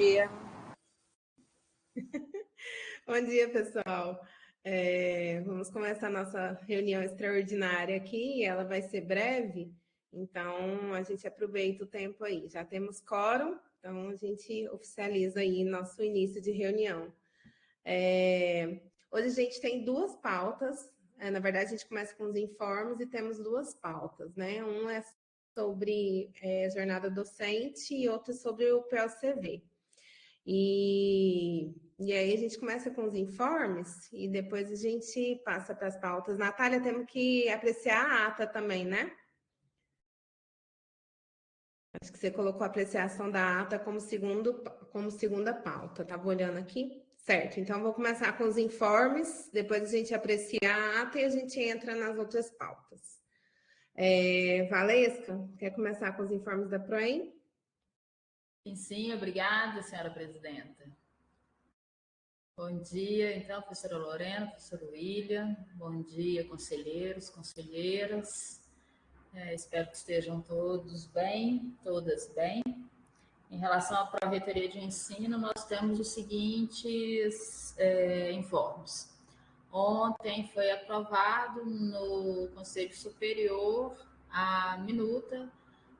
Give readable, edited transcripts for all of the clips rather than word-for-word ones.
dia. Bom dia, pessoal. Vamos começar a nossa reunião extraordinária aqui. Ela vai ser breve, então a gente aproveita o tempo aí. Já temos quórum, então a gente oficializa aí nosso início de reunião. Hoje a gente tem duas pautas. Na verdade, a gente começa com os informes e temos duas pautas, né? Um é sobre jornada docente e outro sobre o PLCV. E aí a gente começa com os informes e depois a gente passa para as pautas. Natália, temos que apreciar a ata também, né? Acho que você colocou a apreciação da ata como segunda pauta. Estava olhando aqui. Certo, então vou começar com os informes, depois a gente aprecia a ata e a gente entra nas outras pautas. Valesca, quer começar com os informes da PROEM? Sim, obrigada, senhora presidenta. Bom dia, então, professora Lorena, professor William. Bom dia, conselheiros, conselheiras. Espero que estejam todos bem, todas bem. Em relação à Pró-Reitoria de Ensino, nós temos os seguintes informes. Ontem foi aprovado no Conselho Superior a minuta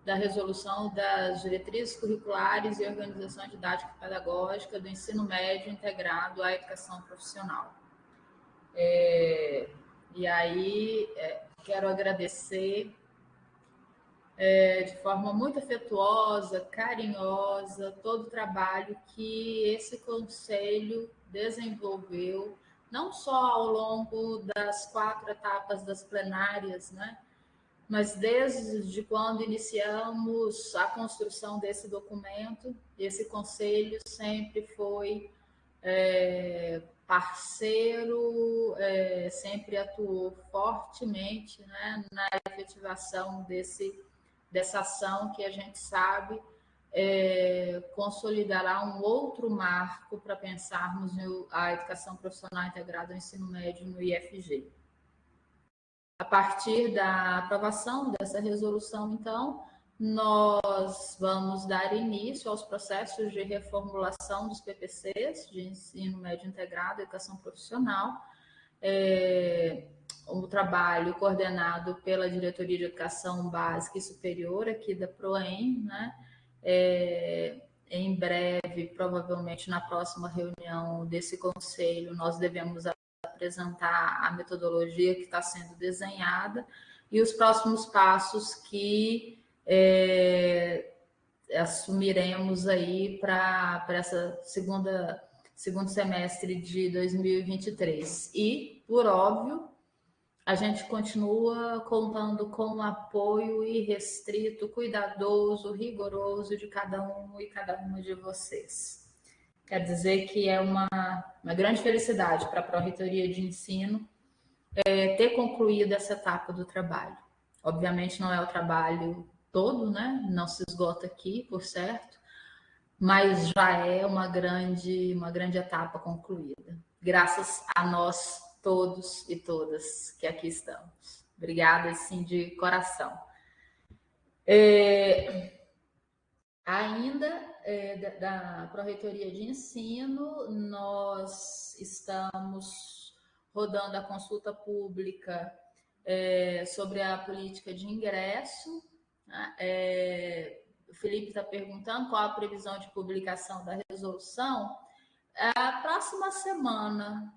da resolução das diretrizes curriculares e organização didática e pedagógica do ensino médio integrado à educação profissional. E aí, quero agradecer de forma muito afetuosa, carinhosa, todo o trabalho que esse conselho desenvolveu, não só ao longo das 4 etapas das plenárias, né? Mas desde quando iniciamos a construção desse documento, esse conselho sempre foi parceiro, sempre atuou fortemente, né, na efetivação dessa ação que a gente sabe consolidará um outro marco para pensarmos a educação profissional integrada ao ensino médio no IFG. A partir da aprovação dessa resolução, então, nós vamos dar início aos processos de reformulação dos PPCs, de ensino médio integrado, educação profissional, um trabalho coordenado pela Diretoria de Educação Básica e Superior aqui da PROEM, né? Em breve, provavelmente na próxima reunião desse conselho, nós devemos apresentar a metodologia que está sendo desenhada e os próximos passos que assumiremos aí para essa segundo semestre de 2023. E, por óbvio, a gente continua contando com o apoio irrestrito, cuidadoso, rigoroso de cada um e cada uma de vocês. Quer dizer que é uma grande felicidade para a Pró-Reitoria de Ensino ter concluído essa etapa do trabalho. Obviamente não é o trabalho todo, né? Não se esgota aqui, por certo, mas já é uma grande etapa concluída. Graças a nós todos e todas que aqui estamos. Obrigada, sim, de coração. Ainda da Pró-Reitoria de Ensino, nós estamos rodando a consulta pública sobre a política de ingresso. O Felipe está perguntando qual a previsão de publicação da resolução. A próxima semana,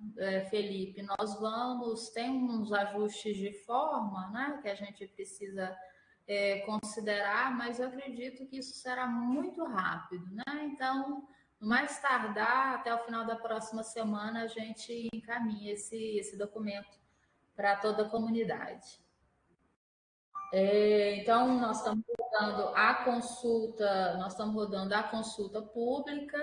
Felipe, nós tem uns ajustes de forma, né, que a gente precisa considerar, mas eu acredito que isso será muito rápido, né? Então, no mais tardar, até o final da próxima semana, a gente encaminha esse documento para toda a comunidade. Então, nós estamos rodando a consulta pública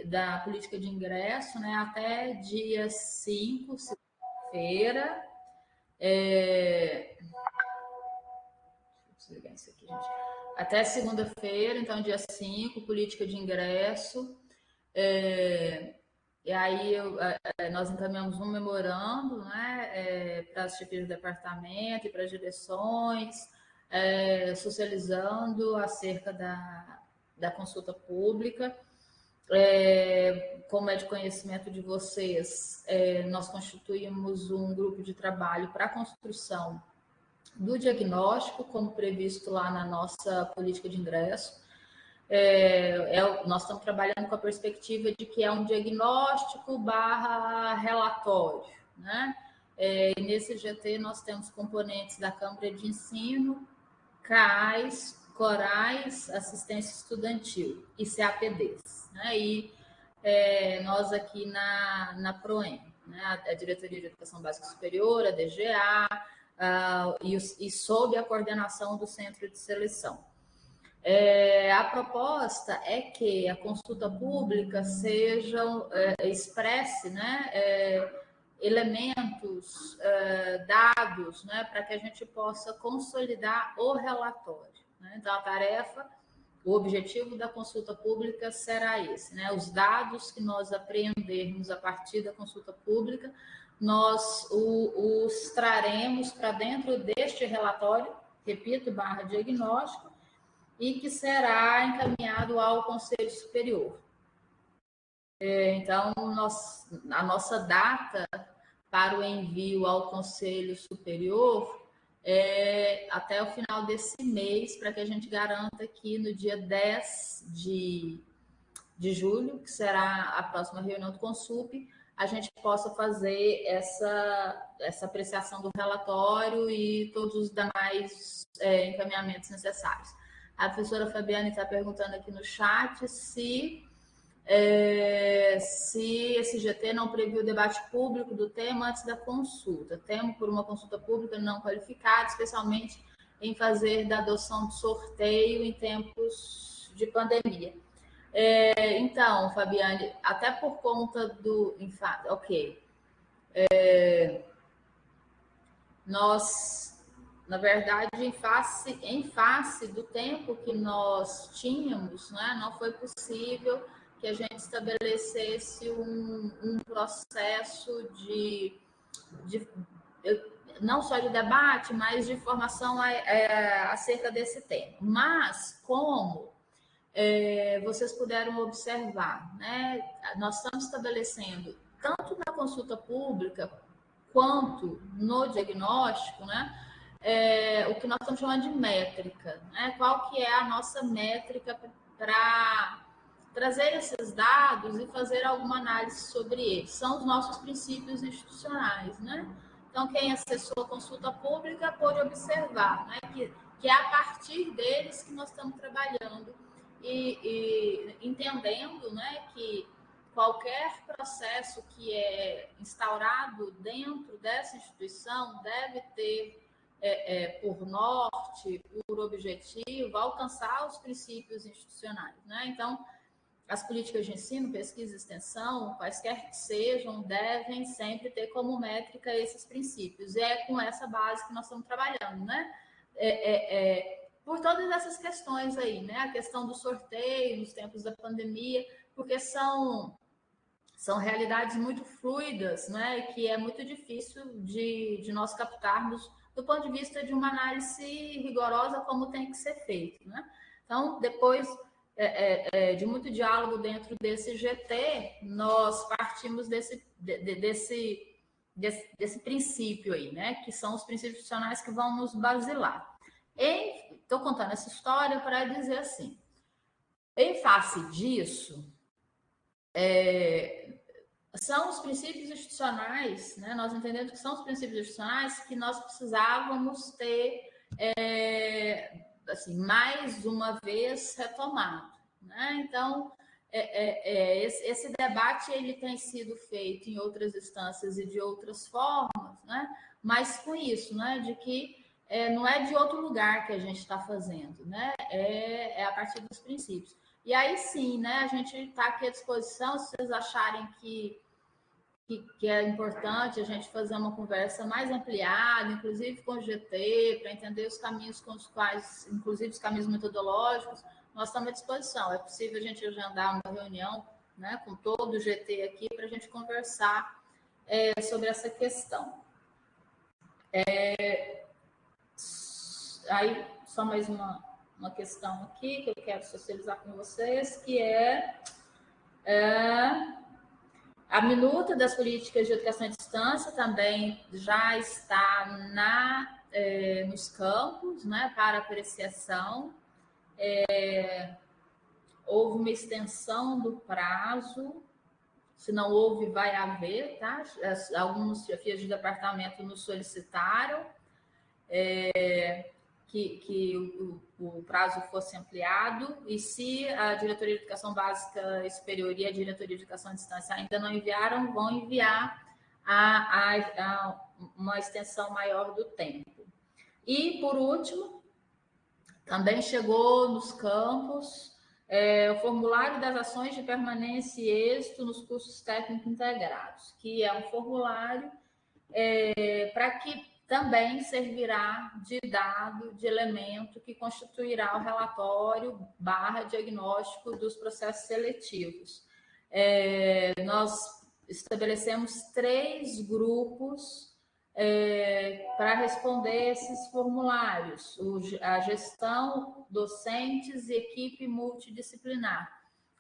da política de ingresso, né, até dia 5, segunda-feira. Desligar isso aqui, gente. Até segunda-feira, então dia 5, política de ingresso. E aí nós encaminhamos um memorando, né, para as chefias de departamento e para as direções, socializando acerca da consulta pública. Como é de conhecimento de vocês, nós constituímos um grupo de trabalho para a construção do diagnóstico, como previsto lá na nossa política de ingresso. Nós estamos trabalhando com a perspectiva de que é um diagnóstico / relatório, né? Nesse GT nós temos componentes da Câmara de Ensino, CAIS, Corais, Assistência Estudantil e CAPDs, né? E nós aqui na PROEM, né? A Diretoria de Educação Básica Superior, a DGA, e sob a coordenação do Centro de Seleção. A proposta é que a consulta pública expresse, né, elementos, dados, né, para que a gente possa consolidar o relatório, né? Então, o objetivo da consulta pública será esse, né? Os dados que nós apreendermos a partir da consulta pública, nós os traremos para dentro deste relatório, repito, / diagnóstico, e que será encaminhado ao Conselho Superior. Então, a nossa data para o envio ao Conselho Superior é até o final desse mês, para que a gente garanta que no dia 10 de julho, que será a próxima reunião do Consup, a gente possa fazer essa apreciação do relatório e todos os demais encaminhamentos necessários. A professora Fabiane está perguntando aqui no chat se esse GT não previu o debate público do tema antes da consulta. Temo por uma consulta pública não qualificada, especialmente em fazer da adoção de sorteio em tempos de pandemia. Então, Fabiane, até por conta do... Nós, na verdade, em face do tempo que nós tínhamos, né, não foi possível que a gente estabelecesse um processo não só de debate, mas de formação acerca desse tema. Mas, como vocês puderam observar, né, nós estamos estabelecendo, tanto na consulta pública quanto no diagnóstico, né, o que nós estamos chamando de métrica, né? Qual que é a nossa métrica para trazer esses dados e fazer alguma análise sobre eles? São os nossos princípios institucionais, né? Então, quem acessou a consulta pública pôde observar, né, que é a partir deles que nós estamos trabalhando e entendendo, né, que qualquer processo que é instaurado dentro dessa instituição deve ter por norte, por objetivo, alcançar os princípios institucionais, né? Então, as políticas de ensino, pesquisa e extensão, quaisquer que sejam, devem sempre ter como métrica esses princípios. E é com essa base que nós estamos trabalhando, né? Por todas essas questões aí, né? A questão do sorteio nos tempos da pandemia, porque são realidades muito fluidas, né? Que é muito difícil de nós captarmos do ponto de vista de uma análise rigorosa como tem que ser feito, né? Então, depois de muito diálogo dentro desse GT, nós partimos desse princípio aí, né? Que são os princípios institucionais que vão nos basilar. Estou contando essa história para dizer assim, em face disso, são os princípios institucionais, né? Nós entendemos que são os princípios institucionais que nós precisávamos ter, assim, mais uma vez retomado, né? Então, esse debate ele tem sido feito em outras instâncias e de outras formas, né? Mas com isso, né? De que não é de outro lugar que a gente está fazendo, né? É a partir dos princípios. E aí sim, né? A gente está aqui à disposição, se vocês acharem que é importante a gente fazer uma conversa mais ampliada, inclusive com o GT, para entender os caminhos com os quais, inclusive os caminhos metodológicos, nós estamos à disposição. É possível a gente agendar uma reunião, né, com todo o GT aqui para a gente conversar sobre essa questão. Aí, só mais uma uma questão aqui que eu quero socializar com vocês, que é a minuta das políticas de educação à distância também já está nos campos, né, para apreciação. Houve uma extensão do prazo, se não houve, vai haver, tá? Alguns chefias de departamento nos solicitaram que o prazo fosse ampliado, e se a Diretoria de Educação Básica e Superior e a Diretoria de Educação à Distância ainda não enviaram, vão enviar uma extensão maior do tempo. E, por último, também chegou nos campos o formulário das ações de permanência e êxito nos cursos técnicos integrados, que é um formulário para que também servirá de dado, de elemento que constituirá o relatório / diagnóstico dos processos seletivos. Nós estabelecemos 3 grupos para responder esses formulários: a gestão, docentes e equipe multidisciplinar.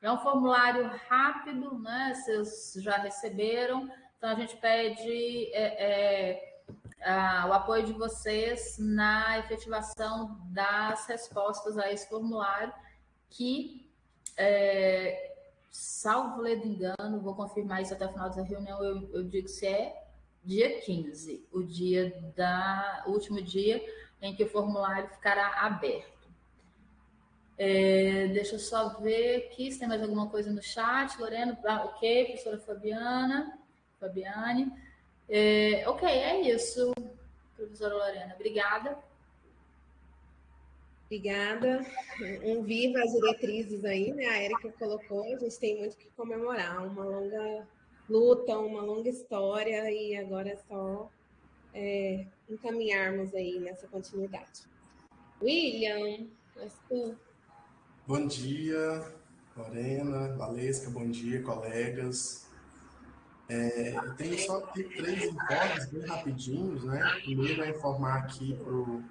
É um formulário rápido, né? Vocês já receberam, então a gente pede o apoio de vocês na efetivação das respostas a esse formulário, que, salvo ledo engano, vou confirmar isso até o final dessa reunião, eu digo se é dia 15, o último dia em que o formulário ficará aberto. Deixa eu só ver aqui se tem mais alguma coisa no chat. Lorena, ok, professora Fabiane. Ok, é isso, professora Lorena. Obrigada. Obrigada. Um viva as diretrizes aí, né? A Érica colocou, a gente tem muito que comemorar, uma longa luta, uma longa história, e agora é só encaminharmos aí nessa continuidade. William, Bom dia, Lorena, Valesca, bom dia, colegas. Eu tenho só aqui 3 informes bem rapidinhos, né? Primeiro é informar aqui para o...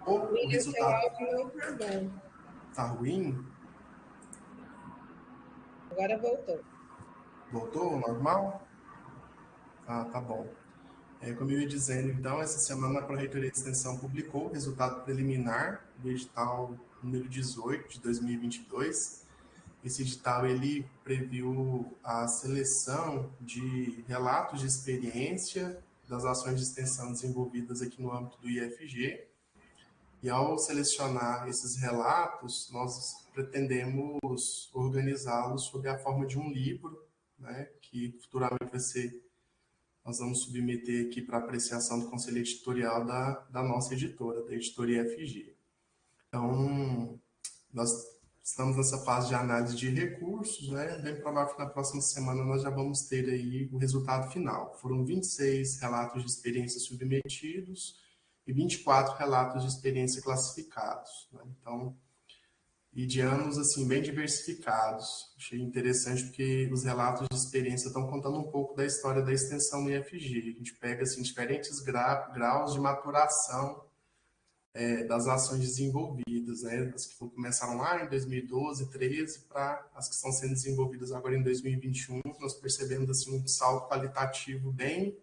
O resultado... Seu áudio não está bom. Está ruim? Agora voltou. Voltou? Normal? Ah, tá bom. Como eu ia dizendo, então, essa semana a Pró-Reitoria de Extensão publicou o resultado preliminar do edital número 18 de 2022. Esse edital ele previu a seleção de relatos de experiência das ações de extensão desenvolvidas aqui no âmbito do IFG. E ao selecionar esses relatos, nós pretendemos organizá-los sob a forma de um livro, né, que futuramente nós vamos submeter aqui para apreciação do Conselho Editorial da nossa editora, da editora IFG. Então, nós estamos nessa fase de análise de recursos, né? Bem provável que na próxima semana nós já vamos ter aí o resultado final. Foram 26 relatos de experiência submetidos e 24 relatos de experiência classificados, né? Então, e de anos assim bem diversificados. Achei interessante porque os relatos de experiência estão contando um pouco da história da extensão no IFG. A gente pega assim diferentes graus de maturação das ações desenvolvidas, né? As que começaram lá em 2012, 13, para as que estão sendo desenvolvidas agora em 2021, nós percebemos assim um salto qualitativo bem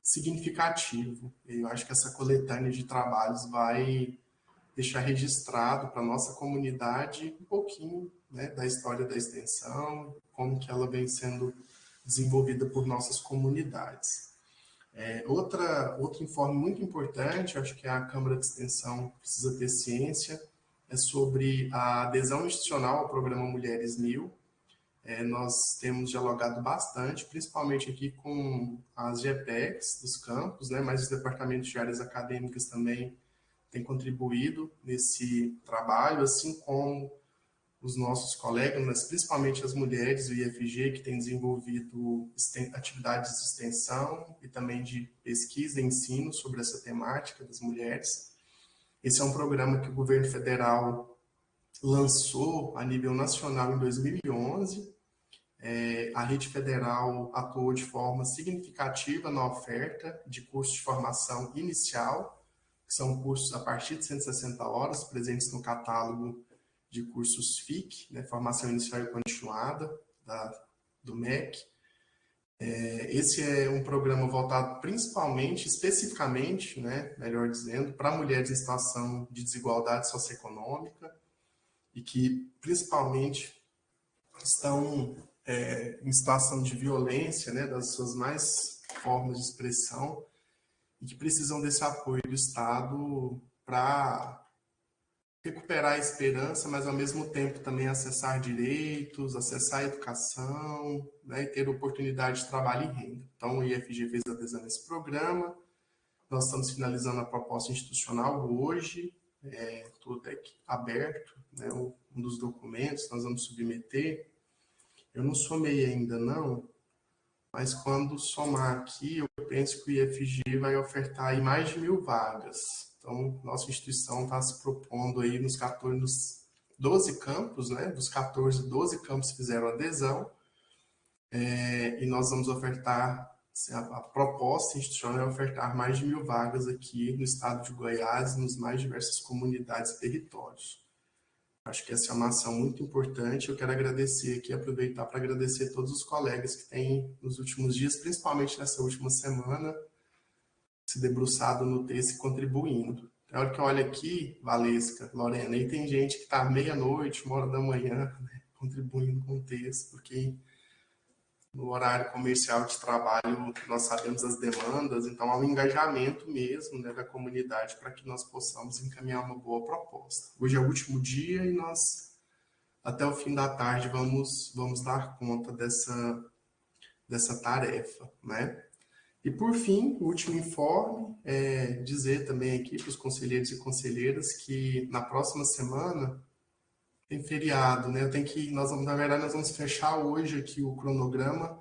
significativo. Eu acho que essa coletânea de trabalhos vai deixar registrado para a nossa comunidade um pouquinho, né, da história da extensão, como que ela vem sendo desenvolvida por nossas comunidades. Outro informe muito importante, acho que a Câmara de Extensão precisa ter ciência, é sobre a adesão institucional ao programa Mulheres 1000. Nós temos dialogado bastante, principalmente aqui com as GPECs dos campos, né, mas os departamentos de áreas acadêmicas também têm contribuído nesse trabalho, assim como os nossos colegas, mas principalmente as mulheres do IFG, que têm desenvolvido atividades de extensão e também de pesquisa e ensino sobre essa temática das mulheres. Esse é um programa que o governo federal lançou a nível nacional em 2011, a rede federal atuou de forma significativa na oferta de cursos de formação inicial, que são cursos a partir de 160 horas, presentes no catálogo de cursos FIC, né, Formação Inicial e Continuada, do MEC. Esse é um programa voltado principalmente, especificamente, né, melhor dizendo, para mulheres em situação de desigualdade socioeconômica e que, principalmente, estão em situação de violência, né, das suas mais formas de expressão, e que precisam desse apoio do Estado para recuperar a esperança, mas ao mesmo tempo também acessar direitos, acessar a educação, né, e ter oportunidade de trabalho e renda. Então, o IFG fez adesão a esse programa, nós estamos finalizando a proposta institucional hoje, tudo aberto, né, um dos documentos nós vamos submeter. Eu não somei ainda, não, mas quando somar aqui, eu penso que o IFG vai ofertar aí mais de 1.000 vagas. Então, nossa instituição está se propondo aí nos 12 campos, né? Dos 14, 12 campos fizeram adesão. E nós vamos ofertar, a proposta institucional é ofertar mais de 1.000 vagas aqui no estado de Goiás, nos mais diversas comunidades e territórios. Acho que essa é uma ação muito importante. Eu quero agradecer aqui, aproveitar para agradecer a todos os colegas que têm, nos últimos dias, principalmente nessa última semana, se debruçado no texto e contribuindo. Na hora que eu olho aqui, Valesca, Lorena, aí tem gente que está meia-noite, 1h da manhã, né, contribuindo com o texto, porque no horário comercial de trabalho nós sabemos as demandas, então há um engajamento mesmo, né, da comunidade para que nós possamos encaminhar uma boa proposta. Hoje é o último dia e nós, até o fim da tarde, vamos dar conta dessa tarefa, né? E, por fim, o último informe é dizer também aqui para os conselheiros e conselheiras que na próxima semana tem feriado, né? Na verdade, nós vamos fechar hoje aqui o cronograma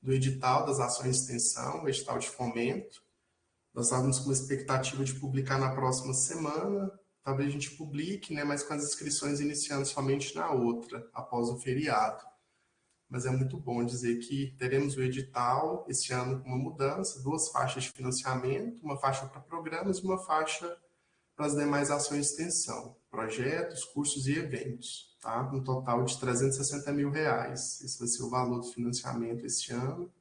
do edital das ações de extensão, o edital de fomento. Nós estávamos com uma expectativa de publicar na próxima semana, talvez a gente publique, né? Mas com as inscrições iniciando somente na outra, após o feriado. Mas é muito bom dizer que teremos o edital esse ano com uma mudança, 2 faixas de financiamento, uma faixa para programas e uma faixa para as demais ações de extensão, projetos, cursos e eventos, tá? Um total de R$360 mil. Esse vai ser o valor do financiamento esse ano.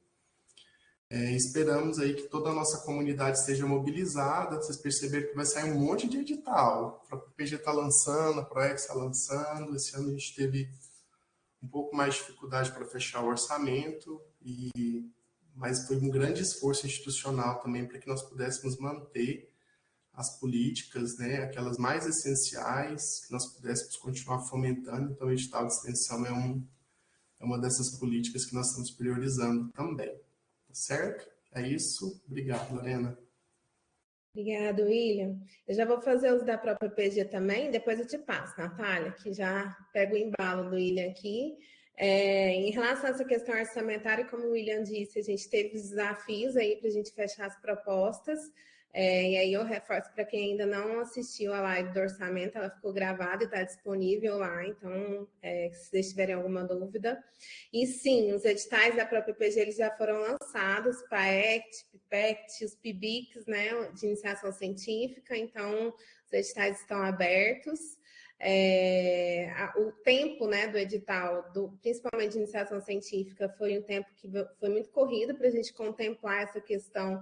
Esperamos aí que toda a nossa comunidade esteja mobilizada. Vocês perceberam que vai sair um monte de edital. A PPG está lançando, a ProEx está lançando. Esse ano a gente teve um pouco mais de dificuldade para fechar o orçamento, mas foi um grande esforço institucional também para que nós pudéssemos manter as políticas, né, aquelas mais essenciais, que nós pudéssemos continuar fomentando. Então, o edital de extensão é uma dessas políticas que nós estamos priorizando também. Tá certo? É isso. Obrigado, Lorena. Obrigado, William. Eu já vou fazer os da própria PG também, depois eu te passo, Natália, que já pego o embalo do William aqui. Em relação a essa questão orçamentária, como o William disse, a gente teve desafios aí para a gente fechar as propostas. E aí eu reforço para quem ainda não assistiu a live do orçamento, ela ficou gravada e está disponível lá, então se vocês tiverem alguma dúvida. E sim, os editais da própria PG eles já foram lançados, PAECT, PIPECT, os PIBICs, né, de iniciação científica, então os editais estão abertos. O tempo, né, do edital, principalmente de iniciação científica, foi um tempo que foi muito corrido para a gente contemplar essa questão,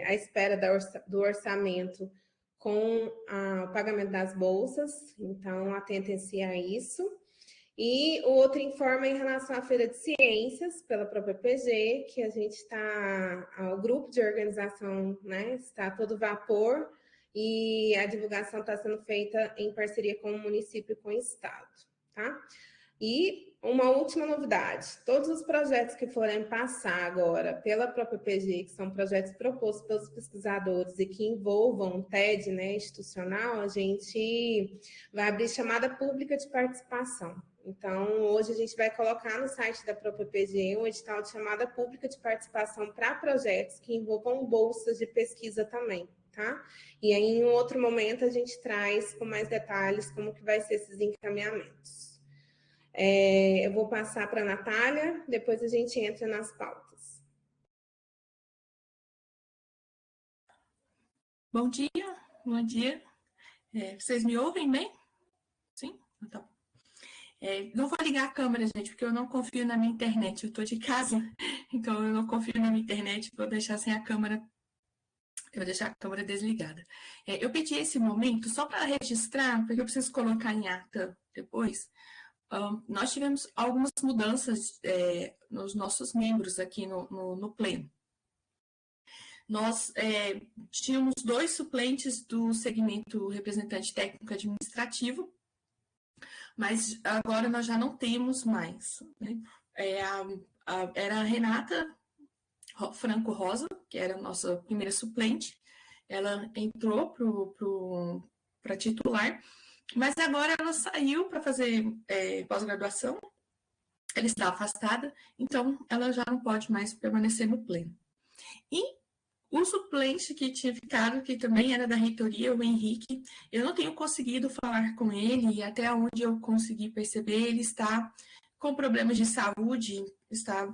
à espera do orçamento com o pagamento das bolsas, então atentem-se a isso. E o outro informe é em relação à Feira de Ciências, pela própria PG, que a gente está, o grupo de organização, né, está a todo vapor, e a divulgação está sendo feita em parceria com o município e com o estado, tá? E uma última novidade, todos os projetos que forem passar agora pela própria PG, que são projetos propostos pelos pesquisadores e que envolvam TED, né, institucional, a gente vai abrir chamada pública de participação. Então, hoje a gente vai colocar no site da própria PG um edital de chamada pública de participação para projetos que envolvam bolsas de pesquisa também, tá? E aí, em um outro momento, a gente traz com mais detalhes como que vai ser esses encaminhamentos. Eu vou passar para a Natália, depois a gente entra nas pautas. Bom dia, bom dia. Vocês me ouvem bem? Sim? Então, não vou ligar a câmera, gente, porque eu não confio na minha internet. Eu estou de casa, então eu não confio na minha internet. Vou deixar sem a câmera. Eu vou deixar a câmera desligada. Eu pedi esse momento só para registrar, porque eu preciso colocar em ata depois. Nós tivemos algumas mudanças nos nossos membros aqui no Pleno. Nós tínhamos 2 suplentes do segmento representante técnico administrativo, mas agora nós já não temos mais, né? Era a Renata Franco Rosa, que era a nossa primeira suplente, ela entrou para titular, mas agora ela saiu para fazer pós-graduação, ela está afastada, então ela já não pode mais permanecer no Pleno. E o suplente que tinha ficado, que também era da reitoria, o Henrique, eu não tenho conseguido falar com ele, e até onde eu consegui perceber, ele está com problemas de saúde, está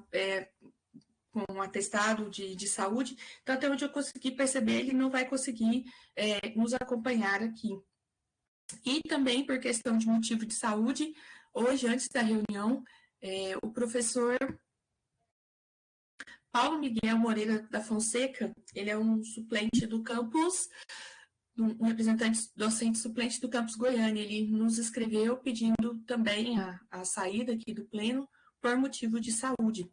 com um atestado de saúde, então até onde eu consegui perceber, ele não vai conseguir nos acompanhar aqui. E também por questão de motivo de saúde, hoje, antes da reunião, o professor Paulo Miguel Moreira da Fonseca, ele é um suplente do campus, um representante docente suplente do campus Goiânia. Ele nos escreveu pedindo também a saída aqui do Pleno por motivo de saúde.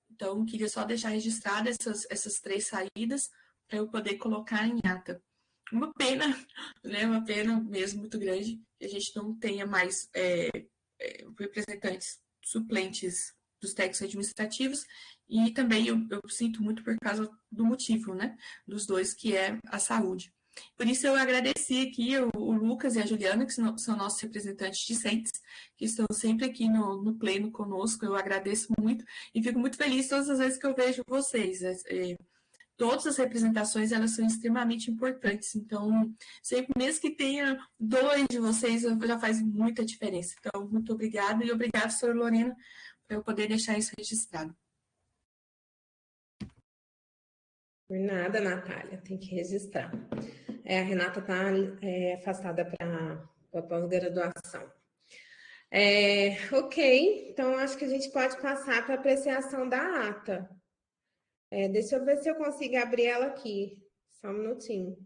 Então, queria só deixar registrada essas 3 saídas para eu poder colocar em ata. Uma pena, né? Uma pena mesmo muito grande que a gente não tenha mais representantes suplentes dos técnicos administrativos, e também eu sinto muito por causa do motivo, né, dos 2, que é a saúde. Por isso eu agradeci aqui o Lucas e a Juliana, que são nossos representantes discentes, que estão sempre aqui no Pleno conosco. Eu agradeço muito e fico muito feliz todas as vezes que eu vejo vocês. Todas as representações, elas são extremamente importantes, então, sempre, mesmo que tenha 2 de vocês, já faz muita diferença. Então, muito obrigada, e obrigado, senhora Lorena, para eu poder deixar isso registrado. Por nada, Natália, tem que registrar. A Renata está afastada para a pós-graduação. Ok, então acho que a gente pode passar para a apreciação da ata. Deixa eu ver se eu consigo abrir ela aqui. Só um minutinho.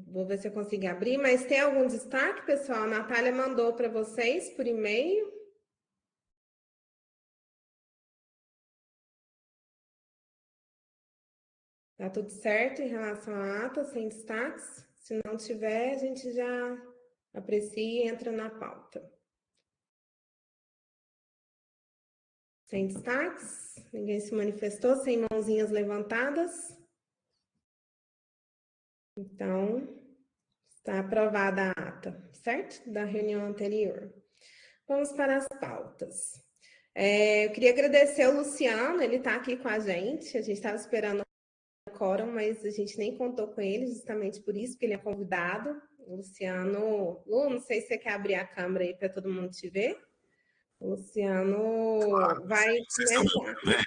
Vou ver se eu consigo abrir, mas tem algum destaque, pessoal? A Natália mandou para vocês por e-mail. Tá tudo certo em relação à ata, sem destaques? Se não tiver, a gente já aprecia e entra na pauta. Sem destaques? Ninguém se manifestou? Sem mãozinhas levantadas? Então, está aprovada a ata, certo? Da reunião anterior. Vamos para as pautas. Eu queria agradecer ao Luciano, ele está aqui com a gente estava esperando o quórum, mas a gente nem contou com ele, justamente por isso, porque ele é convidado. O Luciano, Lu, não sei se você quer abrir a câmera aí para todo mundo te ver. O Luciano vai começar.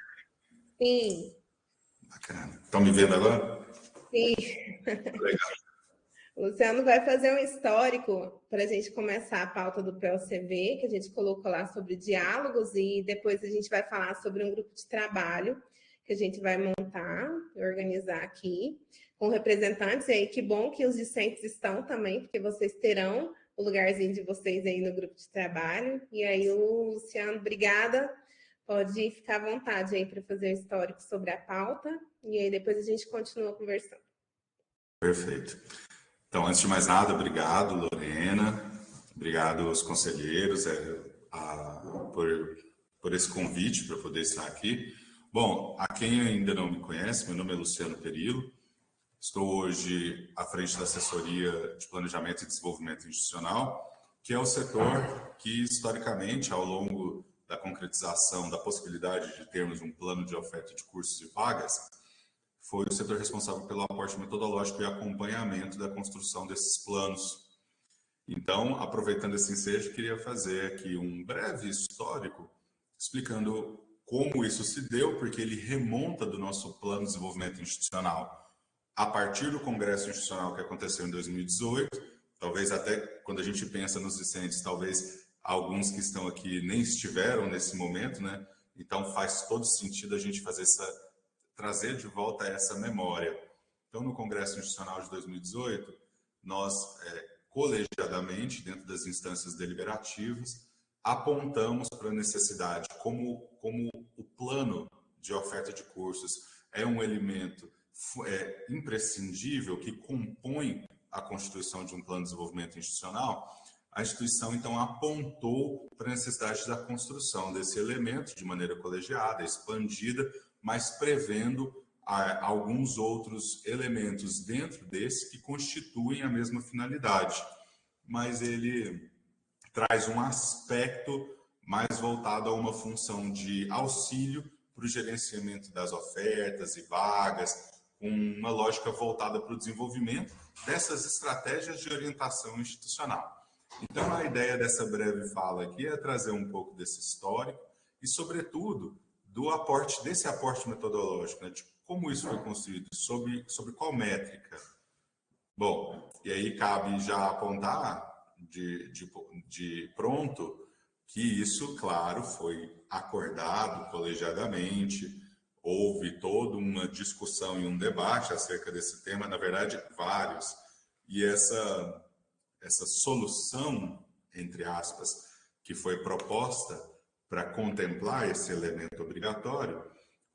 Sim. Bacana. Estão me vendo agora? Sim. Legal. O Luciano vai fazer um histórico para a gente começar a pauta do PLCV, que a gente colocou lá sobre diálogos, e depois a gente vai falar sobre um grupo de trabalho que a gente vai montar, organizar aqui, com representantes. E aí, que bom que os discentes estão também, porque vocês terão o lugarzinho de vocês aí no grupo de trabalho. E aí, o Luciano, obrigada. Pode ficar à vontade aí para fazer o histórico sobre a pauta. E aí, depois a gente continua conversando. Perfeito. Então, antes de mais nada, obrigado, Lorena. Obrigado aos conselheiros por esse convite para poder estar aqui. Bom, a quem ainda não me conhece, meu nome é Luciano Perillo. Estou hoje à frente da assessoria de planejamento e desenvolvimento institucional, que é o setor que, historicamente, ao longo da concretização da possibilidade de termos um plano de oferta de cursos e vagas, foi o setor responsável pelo aporte metodológico e acompanhamento da construção desses planos. Então, aproveitando esse ensejo, queria fazer aqui um breve histórico, explicando como isso se deu, porque ele remonta do nosso plano de desenvolvimento institucional a partir do Congresso Institucional que aconteceu em 2018, talvez até quando a gente pensa nos discentes, talvez alguns que estão aqui nem estiveram nesse momento, né? Então faz todo sentido a gente trazer de volta essa memória. Então, no Congresso Institucional de 2018, nós, colegiadamente, dentro das instâncias deliberativas, apontamos para a necessidade, como o plano de oferta de cursos é um elemento imprescindível que compõe a constituição de um plano de desenvolvimento institucional, a instituição, então, apontou para a necessidade da construção desse elemento de maneira colegiada, expandida, mas prevendo alguns outros elementos dentro desse que constituem a mesma finalidade. Mas ele traz um aspecto mais voltado a uma função de auxílio para o gerenciamento das ofertas e vagas, com uma lógica voltada para o desenvolvimento dessas estratégias de orientação institucional. Então, a ideia dessa breve fala aqui é trazer um pouco desse histórico e, sobretudo, desse aporte metodológico, né, de como isso foi construído, sobre qual métrica. Bom, e aí cabe já apontar de pronto que isso, claro, foi acordado colegiadamente, houve toda uma discussão e um debate acerca desse tema, na verdade, vários, e essa solução, entre aspas, que foi proposta para contemplar esse elemento obrigatório,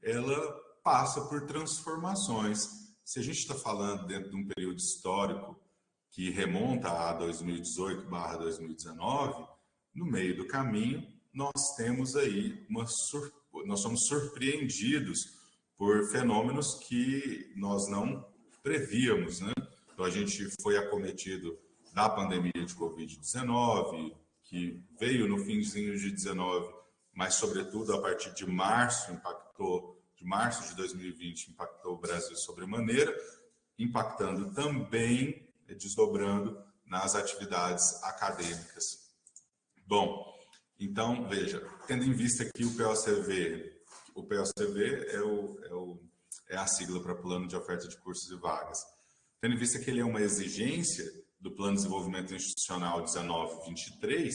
ela passa por transformações. Se a gente está falando dentro de um período histórico que remonta a 2018/2019, no meio do caminho, nós temos aí nós somos surpreendidos por fenômenos que nós não prevíamos, né? Então, a gente foi acometido da pandemia de Covid-19, que veio no finzinho de 19, mas, sobretudo, a partir de março de 2020, impactou o Brasil sobremaneira, impactando também, desdobrando nas atividades acadêmicas. Bom, então, veja, tendo em vista que o POCV é a sigla para Plano de Oferta de Cursos e Vagas, tendo em vista que ele é uma exigência do Plano de Desenvolvimento Institucional 19-23,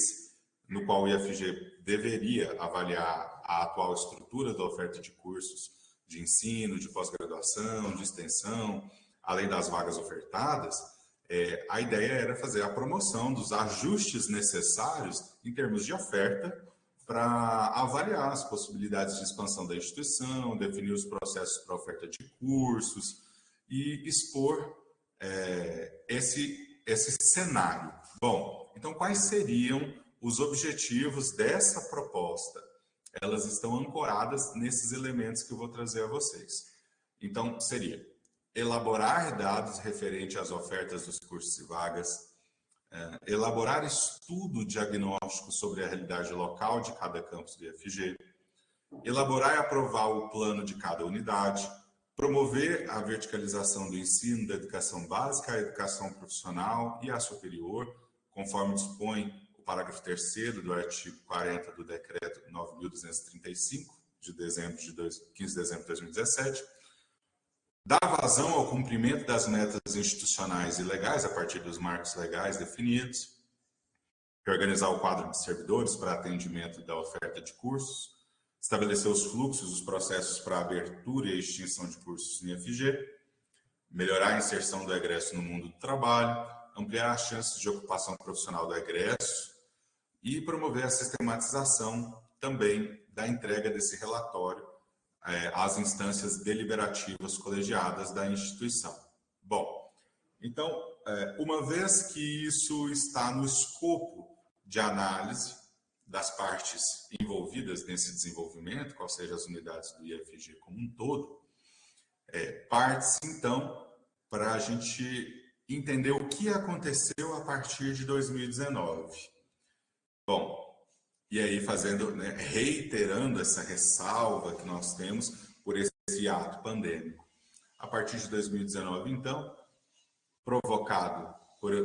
no qual o IFG deveria avaliar a atual estrutura da oferta de cursos de ensino, de pós-graduação, de extensão, além das vagas ofertadas, a ideia era fazer a promoção dos ajustes necessários em termos de oferta para avaliar as possibilidades de expansão da instituição, definir os processos para oferta de cursos e expor esse cenário. Bom, então quais seriam os objetivos dessa proposta? Elas estão ancoradas nesses elementos que eu vou trazer a vocês. Então, seria elaborar dados referentes às ofertas dos cursos e vagas, elaborar estudo diagnóstico sobre a realidade local de cada campus do IFG, elaborar e aprovar o plano de cada unidade, promover a verticalização do ensino da educação básica, a educação profissional e a superior, conforme dispõe o parágrafo 3º do artigo 40 do Decreto 9.235, de 15 de dezembro de 2017, dar vazão ao cumprimento das metas institucionais e legais a partir dos marcos legais definidos, reorganizar o quadro de servidores para atendimento da oferta de cursos, estabelecer os fluxos, os processos para abertura e extinção de cursos no IFG, melhorar a inserção do egresso no mundo do trabalho, ampliar as chances de ocupação profissional do egresso e promover a sistematização também da entrega desse relatório às instâncias deliberativas colegiadas da instituição. Bom, então, uma vez que isso está no escopo de análise das partes envolvidas nesse desenvolvimento, qual seja as unidades do IFG como um todo, parte-se, então, para a gente entender o que aconteceu a partir de 2019. Bom, e aí fazendo, né, reiterando essa ressalva que nós temos por esse ato pandêmico. A partir de 2019, então, provocado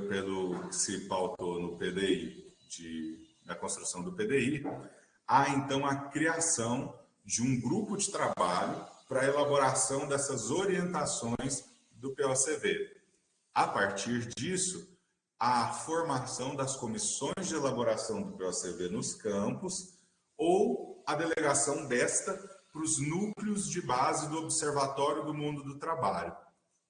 pelo que se pautou no PDI, da construção do PDI, há então a criação de um grupo de trabalho para a elaboração dessas orientações do POCV. A partir disso, a formação das comissões de elaboração do POCV nos campos ou a delegação desta para os núcleos de base do Observatório do Mundo do Trabalho.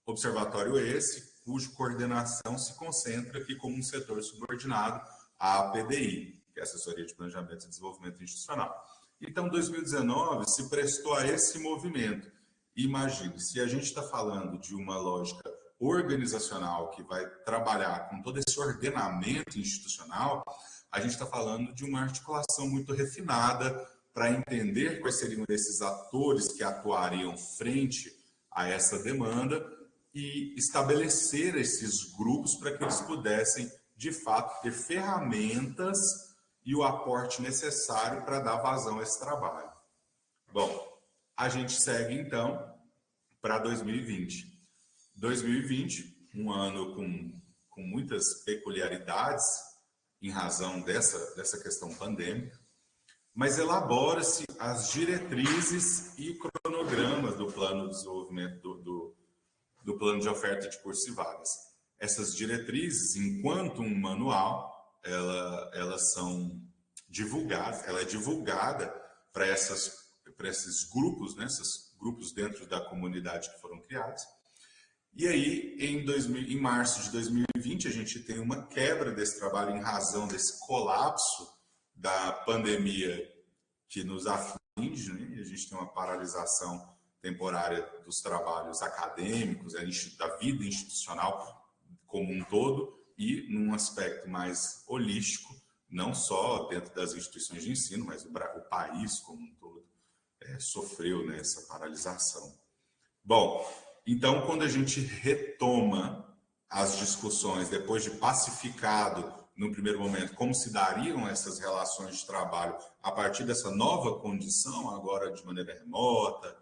Observatório esse, cuja coordenação se concentra aqui como um setor subordinado à PDI, que é a Assessoria de Planejamento e Desenvolvimento Institucional. Então, 2019 se prestou a esse movimento. Imagine, se a gente está falando de uma lógica organizacional que vai trabalhar com todo esse ordenamento institucional, a gente está falando de uma articulação muito refinada para entender quais seriam esses atores que atuariam frente a essa demanda e estabelecer esses grupos para que eles pudessem, de fato, ter ferramentas e o aporte necessário para dar vazão a esse trabalho. Bom, a gente segue, então, para 2020. 2020, um ano com muitas peculiaridades em razão dessa questão pandêmica, mas elabora-se as diretrizes e cronogramas do plano de desenvolvimento do plano de oferta de cursos e vagas. Essas diretrizes, enquanto um manual, elas são divulgadas, ela é divulgada para esses grupos, né, esses grupos dentro da comunidade que foram criados. E aí, em março de 2020, a gente tem uma quebra desse trabalho em razão desse colapso da pandemia que nos aflige, né? A gente tem uma paralisação temporária dos trabalhos acadêmicos, da vida institucional como um todo, e num aspecto mais holístico, não só dentro das instituições de ensino, mas o país como um todo sofreu nessa paralisação. Bom, então, quando a gente retoma as discussões, depois de pacificado, no primeiro momento, como se dariam essas relações de trabalho a partir dessa nova condição, agora de maneira remota,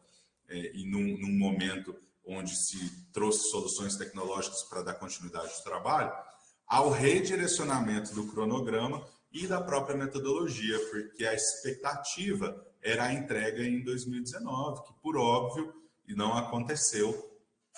e num momento onde se trouxe soluções tecnológicas para dar continuidade ao trabalho, ao redirecionamento do cronograma e da própria metodologia, porque a expectativa era a entrega em 2019, que, por óbvio, não aconteceu,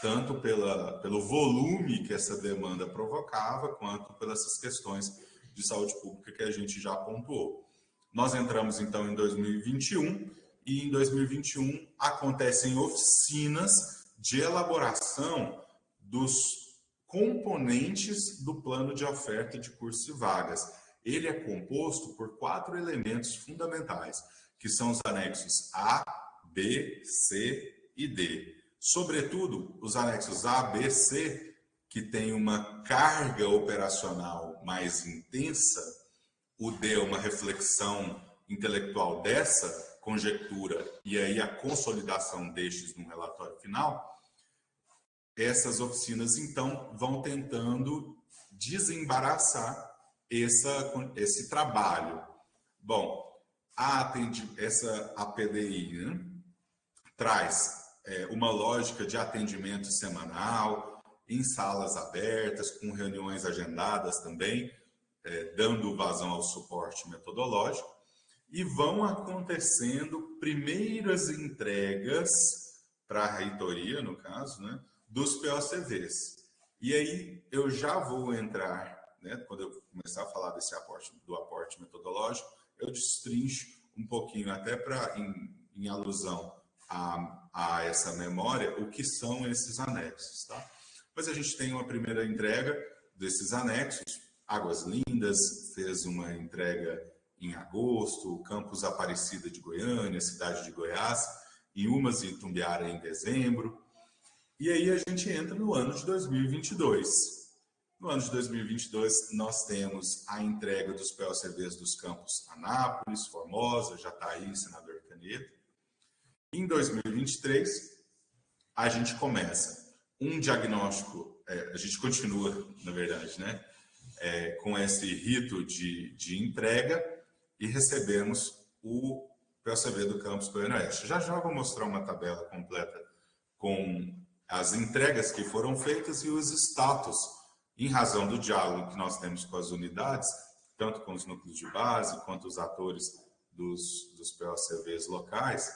tanto pelo volume que essa demanda provocava, quanto pelas questões de saúde pública que a gente já pontuou. Nós entramos, então, em 2021, e em 2021 acontecem oficinas de elaboração dos componentes do plano de oferta de cursos e vagas. Ele é composto por 4 elementos fundamentais, que são os anexos A, B, C e D. Sobretudo, os anexos A, B, C, que têm uma carga operacional mais intensa, o D é uma reflexão intelectual dessa conjectura e aí a consolidação destes num relatório final. Essas oficinas, então, vão tentando desembaraçar esse trabalho. Bom, essa APDI, né, traz uma lógica de atendimento semanal, em salas abertas, com reuniões agendadas também, dando vazão ao suporte metodológico, e vão acontecendo primeiras entregas para a reitoria, no caso, né, dos POCVs. E aí eu já vou entrar, né, quando eu começar a falar do aporte metodológico, eu destrincho um pouquinho, até em alusão a essa memória, o que são esses anexos, tá? Mas a gente tem uma primeira entrega desses anexos. Águas Lindas fez uma entrega em agosto, o Campus Aparecida de Goiânia, cidade de Goiás, Inhumas e Itumbiara em dezembro. E aí a gente entra no ano de 2022. No ano de 2022, nós temos a entrega dos POCVs dos campos Anápolis, Formosa, Jataí, Senador Canedo. Em 2023, a gente começa um diagnóstico, a gente continua, na verdade, né, com esse rito de entrega e recebemos o POCV do campus Goiânia Oeste. Já vou mostrar uma tabela completa com as entregas que foram feitas e os status em razão do diálogo que nós temos com as unidades, tanto com os núcleos de base, quanto os atores dos POCVs locais,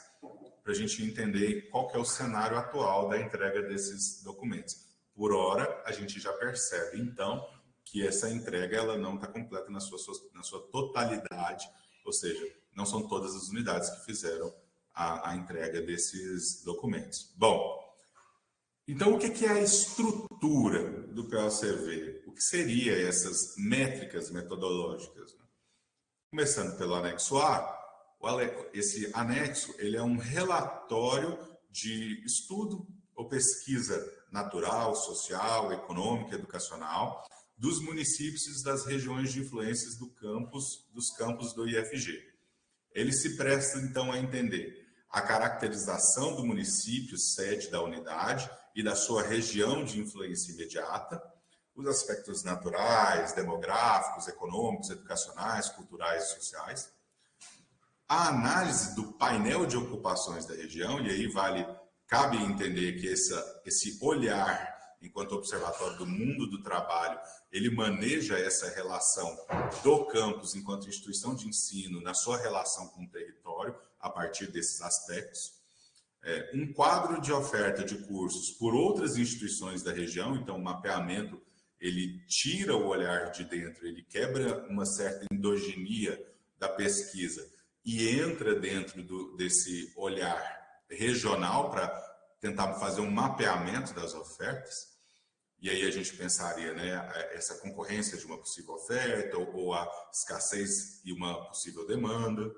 para a gente entender qual que é o cenário atual da entrega desses documentos. Por hora, a gente já percebe, então, que essa entrega ela não está completa na sua totalidade, ou seja, não são todas as unidades que fizeram a entrega desses documentos. Bom, então o que é a estrutura do POCV? O que seriam essas métricas metodológicas? Começando pelo anexo A, esse anexo ele é um relatório de estudo ou pesquisa natural, social, econômica, educacional dos municípios e das regiões de influências dos campos do IFG. Ele se presta, então, a entender a caracterização do município, sede da unidade e da sua região de influência imediata, os aspectos naturais, demográficos, econômicos, educacionais, culturais e sociais, a análise do painel de ocupações da região, e aí cabe entender que esse olhar, enquanto observatório do mundo do trabalho, ele maneja essa relação do campus enquanto instituição de ensino na sua relação com o território, a partir desses aspectos. Um quadro de oferta de cursos por outras instituições da região, então o mapeamento, ele tira o olhar de dentro, ele quebra uma certa endogenia da pesquisa e entra dentro desse olhar regional para tentar fazer um mapeamento das ofertas. E aí a gente pensaria, né, essa concorrência de uma possível oferta ou a escassez e uma possível demanda.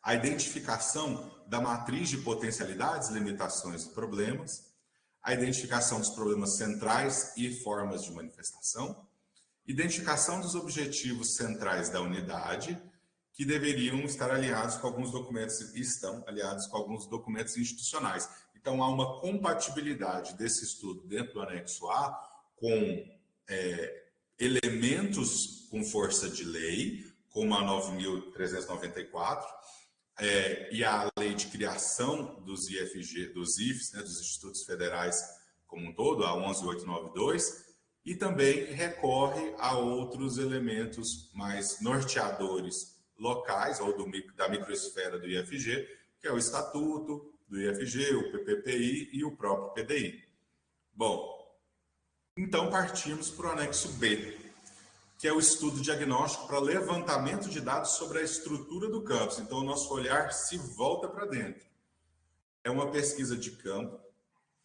A identificação da matriz de potencialidades, limitações e problemas. A identificação dos problemas centrais e formas de manifestação. Identificação dos objetivos centrais da unidade, que deveriam estar alinhados com alguns documentos, e estão aliados com alguns documentos institucionais. Então, há uma compatibilidade desse estudo dentro do anexo A com elementos com força de lei, como a 9.394, e a lei de criação dos IFG, dos IFs, né, dos Institutos Federais como um todo, a 11.892, e também recorre a outros elementos mais norteadores locais, ou da microesfera do IFG, que é o Estatuto do IFG, o PPPI e o próprio PDI. Bom, então partimos para o anexo B, que é o estudo diagnóstico para levantamento de dados sobre a estrutura do campus. Então, o nosso olhar se volta para dentro. É uma pesquisa de campo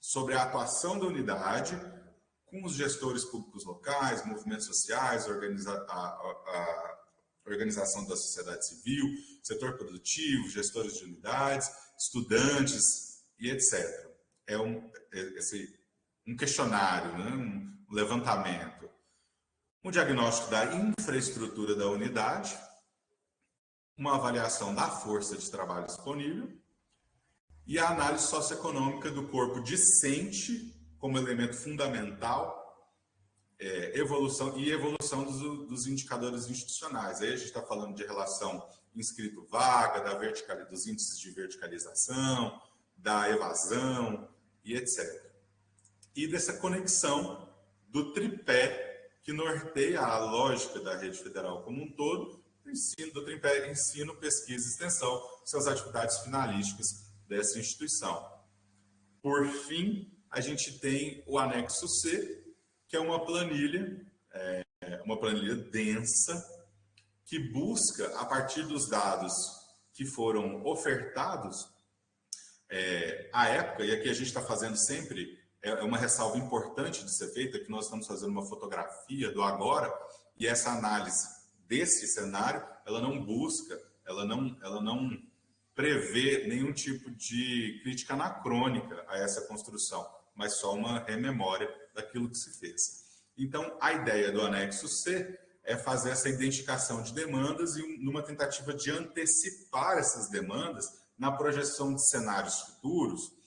sobre a atuação da unidade com os gestores públicos locais, movimentos sociais, organização da sociedade civil, setor produtivo, gestores de unidades, estudantes e etc. É um questionário, né? Um levantamento. Um diagnóstico da infraestrutura da unidade, uma avaliação da força de trabalho disponível e a análise socioeconômica do corpo discente como elemento fundamental, evolução dos indicadores institucionais. Aí a gente está falando de relação inscrito-vaga, dos índices de verticalização, da evasão e etc. E dessa conexão do tripé que norteia a lógica da rede federal como um todo, do tripé ensino, pesquisa e extensão, suas atividades finalísticas dessa instituição. Por fim, a gente tem o anexo C, que é uma planilha densa, que busca, a partir dos dados que foram ofertados à época, e aqui a gente está fazendo sempre, uma ressalva importante de ser feita, que nós estamos fazendo uma fotografia do agora, e essa análise desse cenário, ela não busca, ela não prevê nenhum tipo de crítica anacrônica a essa construção, mas só uma rememória daquilo que se fez. Então, a ideia do anexo C é fazer essa identificação de demandas e numa tentativa de antecipar essas demandas na projeção de cenários futuros,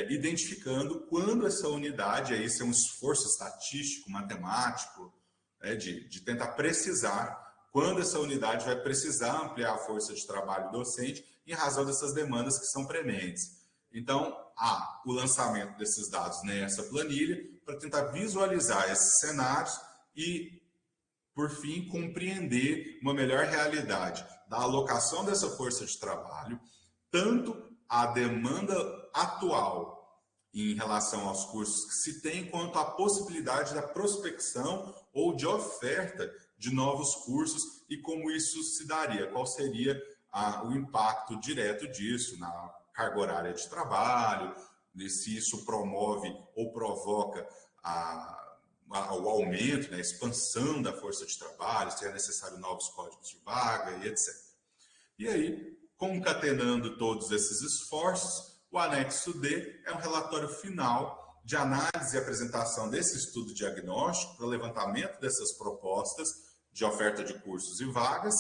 identificando quando essa unidade, aí isso é um esforço estatístico, matemático, de tentar precisar quando essa unidade vai precisar ampliar a força de trabalho docente em razão dessas demandas que são prementes. Então, o lançamento desses dados nessa planilha para tentar visualizar esses cenários e, por fim, compreender uma melhor realidade da alocação dessa força de trabalho, tanto a demanda atual em relação aos cursos que se tem, quanto a possibilidade da prospecção ou de oferta de novos cursos e como isso se daria, qual seria o impacto direto disso na carga horária de trabalho, se isso promove ou provoca o aumento, né, a expansão da força de trabalho, se é necessário novos códigos de vaga e etc. E aí, concatenando todos esses esforços, o anexo D é um relatório final de análise e apresentação desse estudo diagnóstico para o levantamento dessas propostas de oferta de cursos e vagas,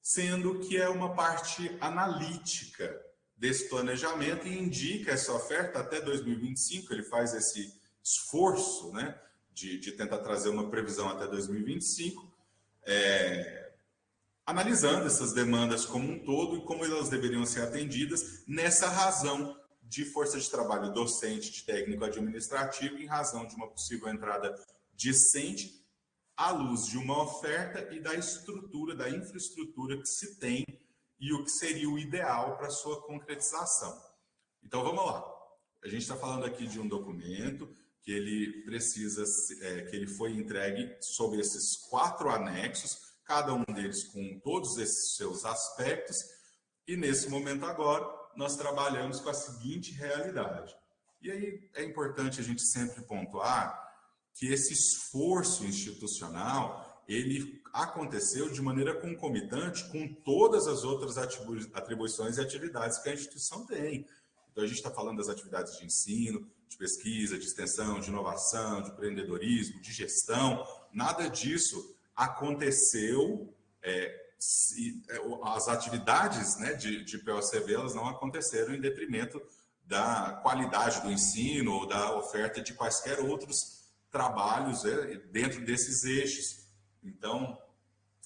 sendo que é uma parte analítica desse planejamento e indica essa oferta até 2025, ele faz esse esforço, né, de tentar trazer uma previsão até 2025, analisando essas demandas como um todo e como elas deveriam ser atendidas nessa razão de força de trabalho docente, de técnico administrativo, em razão de uma possível entrada discente à luz de uma oferta e da estrutura, da infraestrutura que se tem e o que seria o ideal para a sua concretização. Então, vamos lá. A gente está falando aqui de um documento que ele precisa, que ele foi entregue sob esses 4 anexos, cada um deles com todos esses seus aspectos, e nesse momento agora nós trabalhamos com a seguinte realidade. E aí é importante a gente sempre pontuar que esse esforço institucional, ele aconteceu de maneira concomitante com todas as outras atribuições e atividades que a instituição tem. Então, a gente está falando das atividades de ensino, de pesquisa, de extensão, de inovação, de empreendedorismo, de gestão. Nada disso aconteceu, as atividades, né, de POCV, elas não aconteceram em detrimento da qualidade do ensino ou da oferta de quaisquer outros trabalhos dentro desses eixos. Então,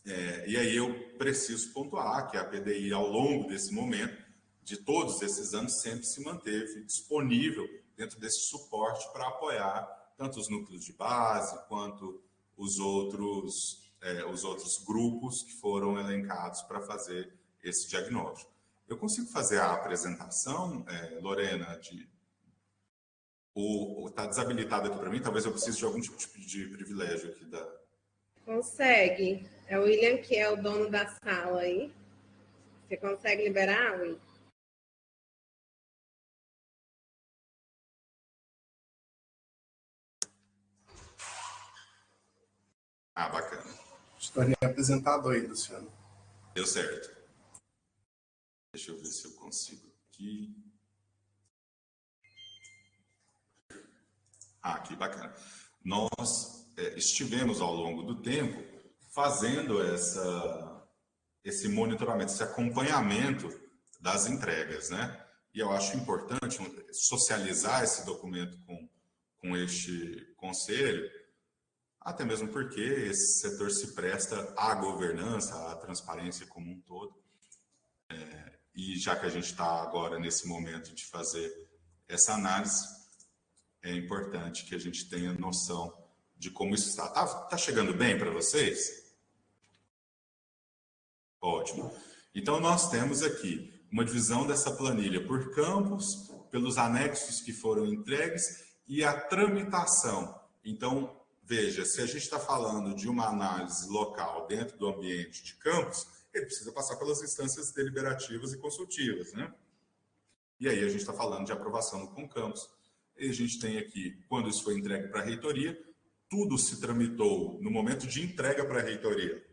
e aí eu preciso pontuar que a PDI, ao longo desse momento, de todos esses anos, sempre se manteve disponível dentro desse suporte para apoiar tanto os núcleos de base quanto os outros grupos que foram elencados para fazer esse diagnóstico. Eu consigo fazer a apresentação, Lorena, ou está desabilitado aqui para mim? Talvez eu precise de algum tipo de privilégio aqui da... Consegue. É o William que é o dono da sala aí. Você consegue liberar, William? Bacana. Estou apresentado aí, Luciano. Deu certo. Deixa eu ver se eu consigo aqui. Que bacana. Nós estivemos ao longo do tempo fazendo esse monitoramento, esse acompanhamento das entregas, né? E eu acho importante socializar esse documento com este conselho, até mesmo porque esse setor se presta à governança, à transparência como um todo. E já que a gente está agora nesse momento de fazer essa análise, é importante que a gente tenha noção de como isso está. Tá chegando bem para vocês? Ótimo. Então, nós temos aqui uma divisão dessa planilha por campos, pelos anexos que foram entregues e a tramitação. Então, veja, se a gente está falando de uma análise local dentro do ambiente de campus, ele precisa passar pelas instâncias deliberativas e consultivas, né? E aí a gente está falando de aprovação no Concampus. E a gente tem aqui, quando isso foi entregue para a reitoria, tudo se tramitou no momento de entrega para a reitoria,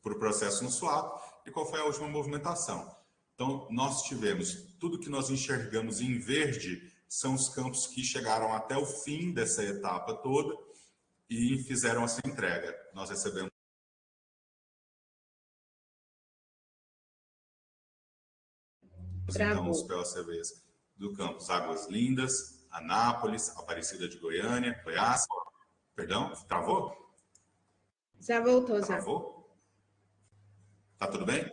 por processo no SUAP, e qual foi a última movimentação. Então, nós tivemos, tudo que nós enxergamos em verde são os campos que chegaram até o fim dessa etapa toda e fizeram essa entrega. Nós recebemos então os POCVs do campus Águas Lindas, Anápolis, Aparecida de Goiânia, Goiás. Perdão, travou? Já voltou, já. Travou? Tá tudo bem?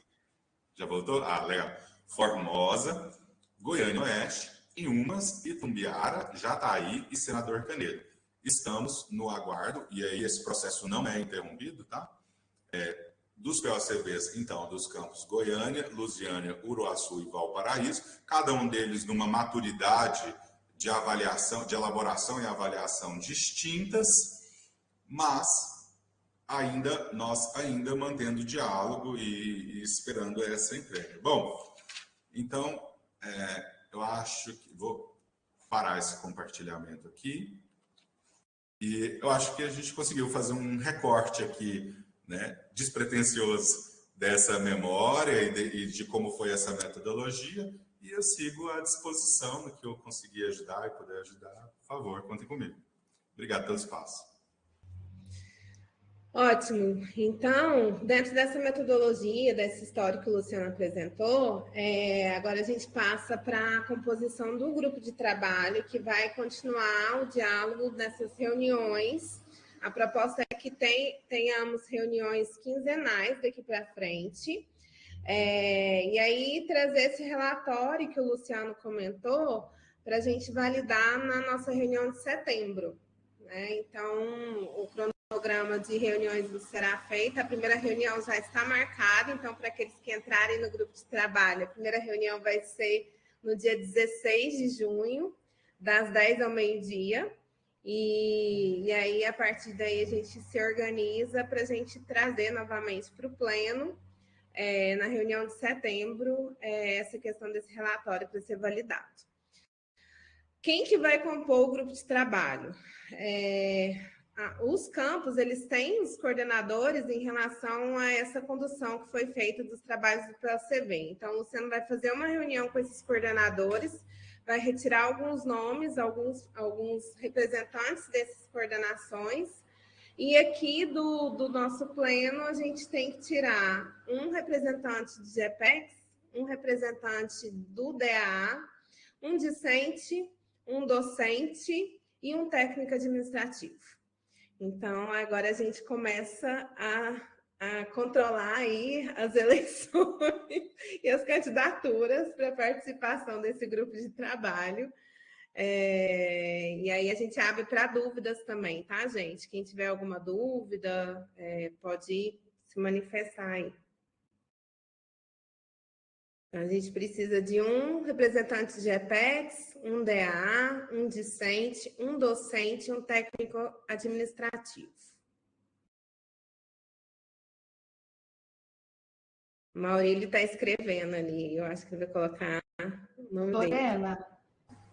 Já voltou? Legal. Formosa, Goiânia Oeste, Inhumas, Itumbiara, Jataí e Senador Canedo. Estamos no aguardo, e aí esse processo não é interrompido, tá? Dos POCVs, então, dos campos Goiânia, Lusiânia, Uruaçu e Valparaíso, cada um deles numa maturidade de avaliação, de elaboração e avaliação distintas, mas nós ainda mantendo diálogo e esperando essa entrega. Bom, então, eu acho que vou parar esse compartilhamento aqui. E eu acho que a gente conseguiu fazer um recorte aqui, né, despretensioso dessa memória e de como foi essa metodologia. E eu sigo à disposição no que eu conseguir ajudar e puder ajudar. Por favor, contem comigo. Obrigado pelo espaço. Ótimo. Então, dentro dessa metodologia, desse histórico que o Luciano apresentou, agora a gente passa para a composição do grupo de trabalho, que vai continuar o diálogo nessas reuniões. A proposta é que tenhamos reuniões quinzenais daqui para frente. E aí, trazer esse relatório que o Luciano comentou para a gente validar na nossa reunião de setembro, né? Então, o cronograma de reuniões será feito. A primeira reunião já está marcada, então, para aqueles que entrarem no grupo de trabalho, a primeira reunião vai ser no dia 16 de junho, das 10 ao meio-dia. E aí, a partir daí, a gente se organiza para a gente trazer novamente para o pleno, na reunião de setembro, essa questão desse relatório para ser validado. Quem que vai compor o grupo de trabalho? Os campos, eles têm os coordenadores em relação a essa condução que foi feita dos trabalhos do PLCV. Então, o Luciano vai fazer uma reunião com esses coordenadores, vai retirar alguns nomes, alguns representantes dessas coordenações, e aqui do nosso pleno, a gente tem que tirar um representante do GPEX, um representante do DAA, um discente, um docente e um técnico administrativo. Então, agora a gente começa a controlar aí as eleições e as candidaturas para a participação desse grupo de trabalho. E aí a gente abre para dúvidas também, tá, gente? Quem tiver alguma dúvida, pode se manifestar aí. A gente precisa de um representante de EPEX, um DAA, um discente, um docente e um técnico administrativo. Maurílio está escrevendo ali, eu acho que ele vai colocar o nome dele. Lorena,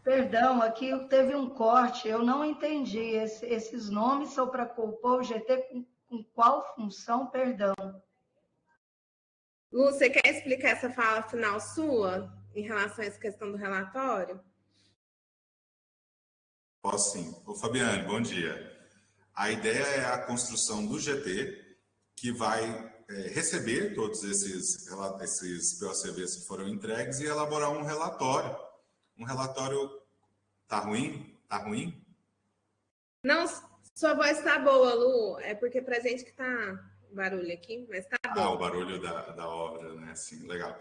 perdão, aqui teve um corte, eu não entendi. Esses nomes são para compor o GT com qual função? Perdão. Lu, você quer explicar essa fala final sua em relação a essa questão do relatório? Posso sim. Ô, Fabiane, bom dia. A ideia é a construção do GT, que vai receber todos esses POCVs que foram entregues e elaborar um relatório. Um relatório... Tá ruim? Tá ruim? Não, sua voz está boa, Lu. É porque pra gente que tá barulho aqui, mas tá bom. O barulho da obra, né? Sim, legal.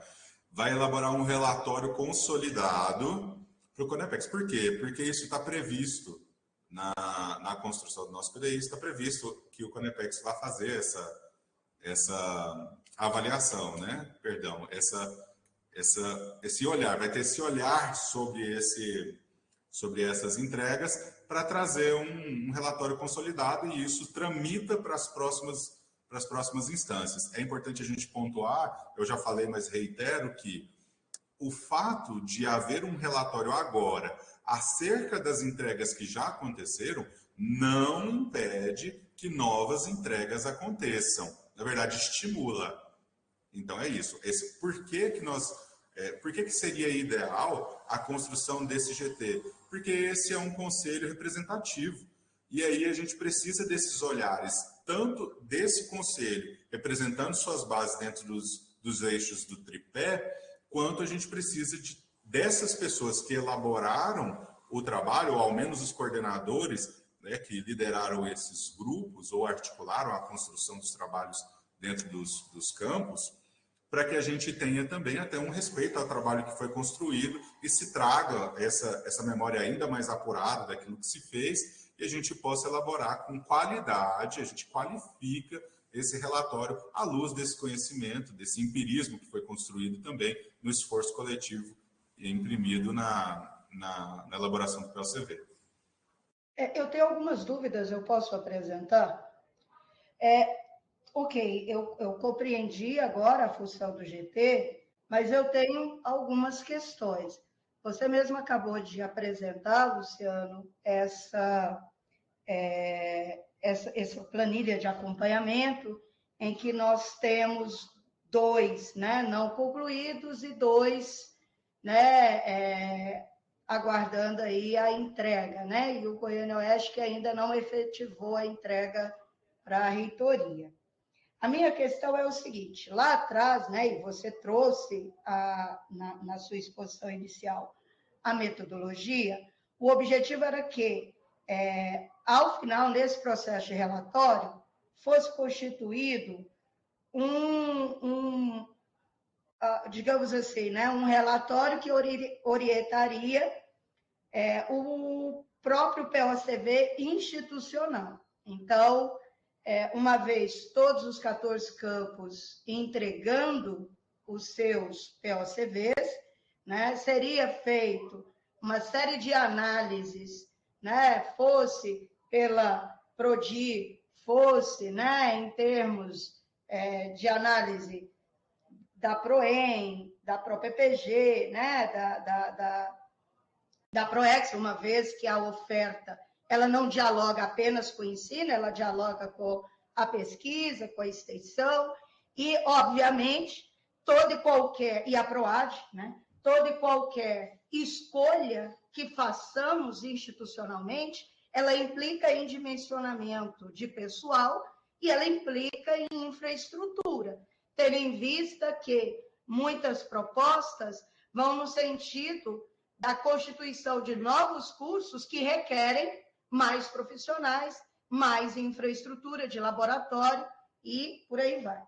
Vai elaborar um relatório consolidado para o Conepex. Por quê? Porque isso está previsto na construção do nosso PDI, está previsto que o Conepex vai fazer essa avaliação, né? Perdão, esse olhar, vai ter esse olhar sobre essas entregas para trazer um relatório consolidado e isso tramita para as próximas instâncias. É importante a gente pontuar, eu já falei, mas reitero, que o fato de haver um relatório agora acerca das entregas que já aconteceram não impede que novas entregas aconteçam. Na verdade, estimula. Então, é isso. Por que seria ideal a construção desse GT? Porque esse é um conselho representativo. E aí a gente precisa desses olhares, tanto desse conselho, representando suas bases dentro dos eixos do tripé, quanto a gente precisa dessas pessoas que elaboraram o trabalho, ou ao menos os coordenadores, né, que lideraram esses grupos ou articularam a construção dos trabalhos dentro dos campos, para que a gente tenha também até um respeito ao trabalho que foi construído e se traga essa memória ainda mais apurada daquilo que se fez e a gente possa elaborar com qualidade, a gente qualifica esse relatório à luz desse conhecimento, desse empirismo que foi construído também no esforço coletivo e imprimido na elaboração do PLCV. Eu tenho algumas dúvidas, eu posso apresentar? Ok, eu compreendi agora a função do GT, mas eu tenho algumas questões. Você mesmo acabou de apresentar, Luciano, essa planilha de acompanhamento, em que nós temos 2, né, não concluídos e 2, né, aguardando aí a entrega, né, e o Goiânia Oeste que ainda não efetivou a entrega para a reitoria. A minha questão é o seguinte, lá atrás, né, e você trouxe na sua exposição inicial a metodologia, o objetivo era que, ao final, nesse processo de relatório, fosse constituído digamos assim, né, um relatório que orientaria o próprio POCV institucional. Então, uma vez todos os 14 campos entregando os seus POCVs, né, seria feito uma série de análises, né, fosse pela PRODI, fosse, né, em termos de análise da PROEM, da PROPPG, né, da PROEX, uma vez que a oferta ela não dialoga apenas com o ensino, ela dialoga com a pesquisa, com a extensão, e, obviamente, toda e qualquer, e a PROAD, né, toda e qualquer escolha que façamos institucionalmente, ela implica em dimensionamento de pessoal e ela implica em infraestrutura, tendo em vista que muitas propostas vão no sentido da constituição de novos cursos que requerem mais profissionais, mais infraestrutura de laboratório e por aí vai.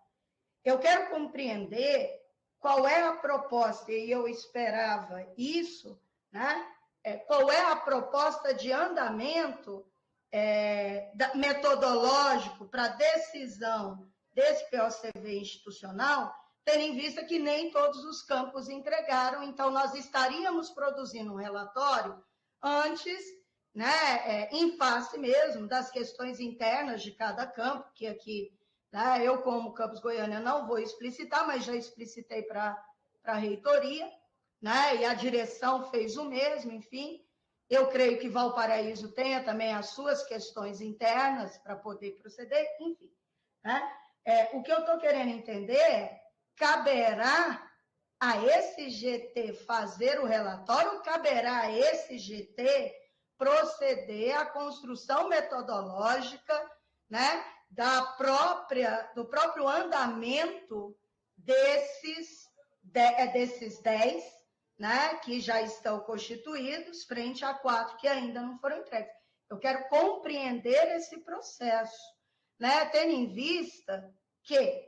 Eu quero compreender qual é a proposta, e eu esperava isso, né? Qual é a proposta de andamento metodológico para decisão desse POCV institucional, tendo em vista que nem todos os campos entregaram, então nós estaríamos produzindo um relatório antes, né, em face mesmo das questões internas de cada campo, que aqui, né, eu como Campus Goiânia não vou explicitar, mas já explicitei para a reitoria, né, e a direção fez o mesmo, enfim. Eu creio que Valparaíso tenha também as suas questões internas para poder proceder, enfim, né? O que eu estou querendo entender é, caberá a esse GT fazer o relatório ou caberá a esse GT proceder à construção metodológica, né, do próprio andamento desses 10, né, que já estão constituídos, frente a 4 que ainda não foram entregues. Eu quero compreender esse processo, né, tendo em vista que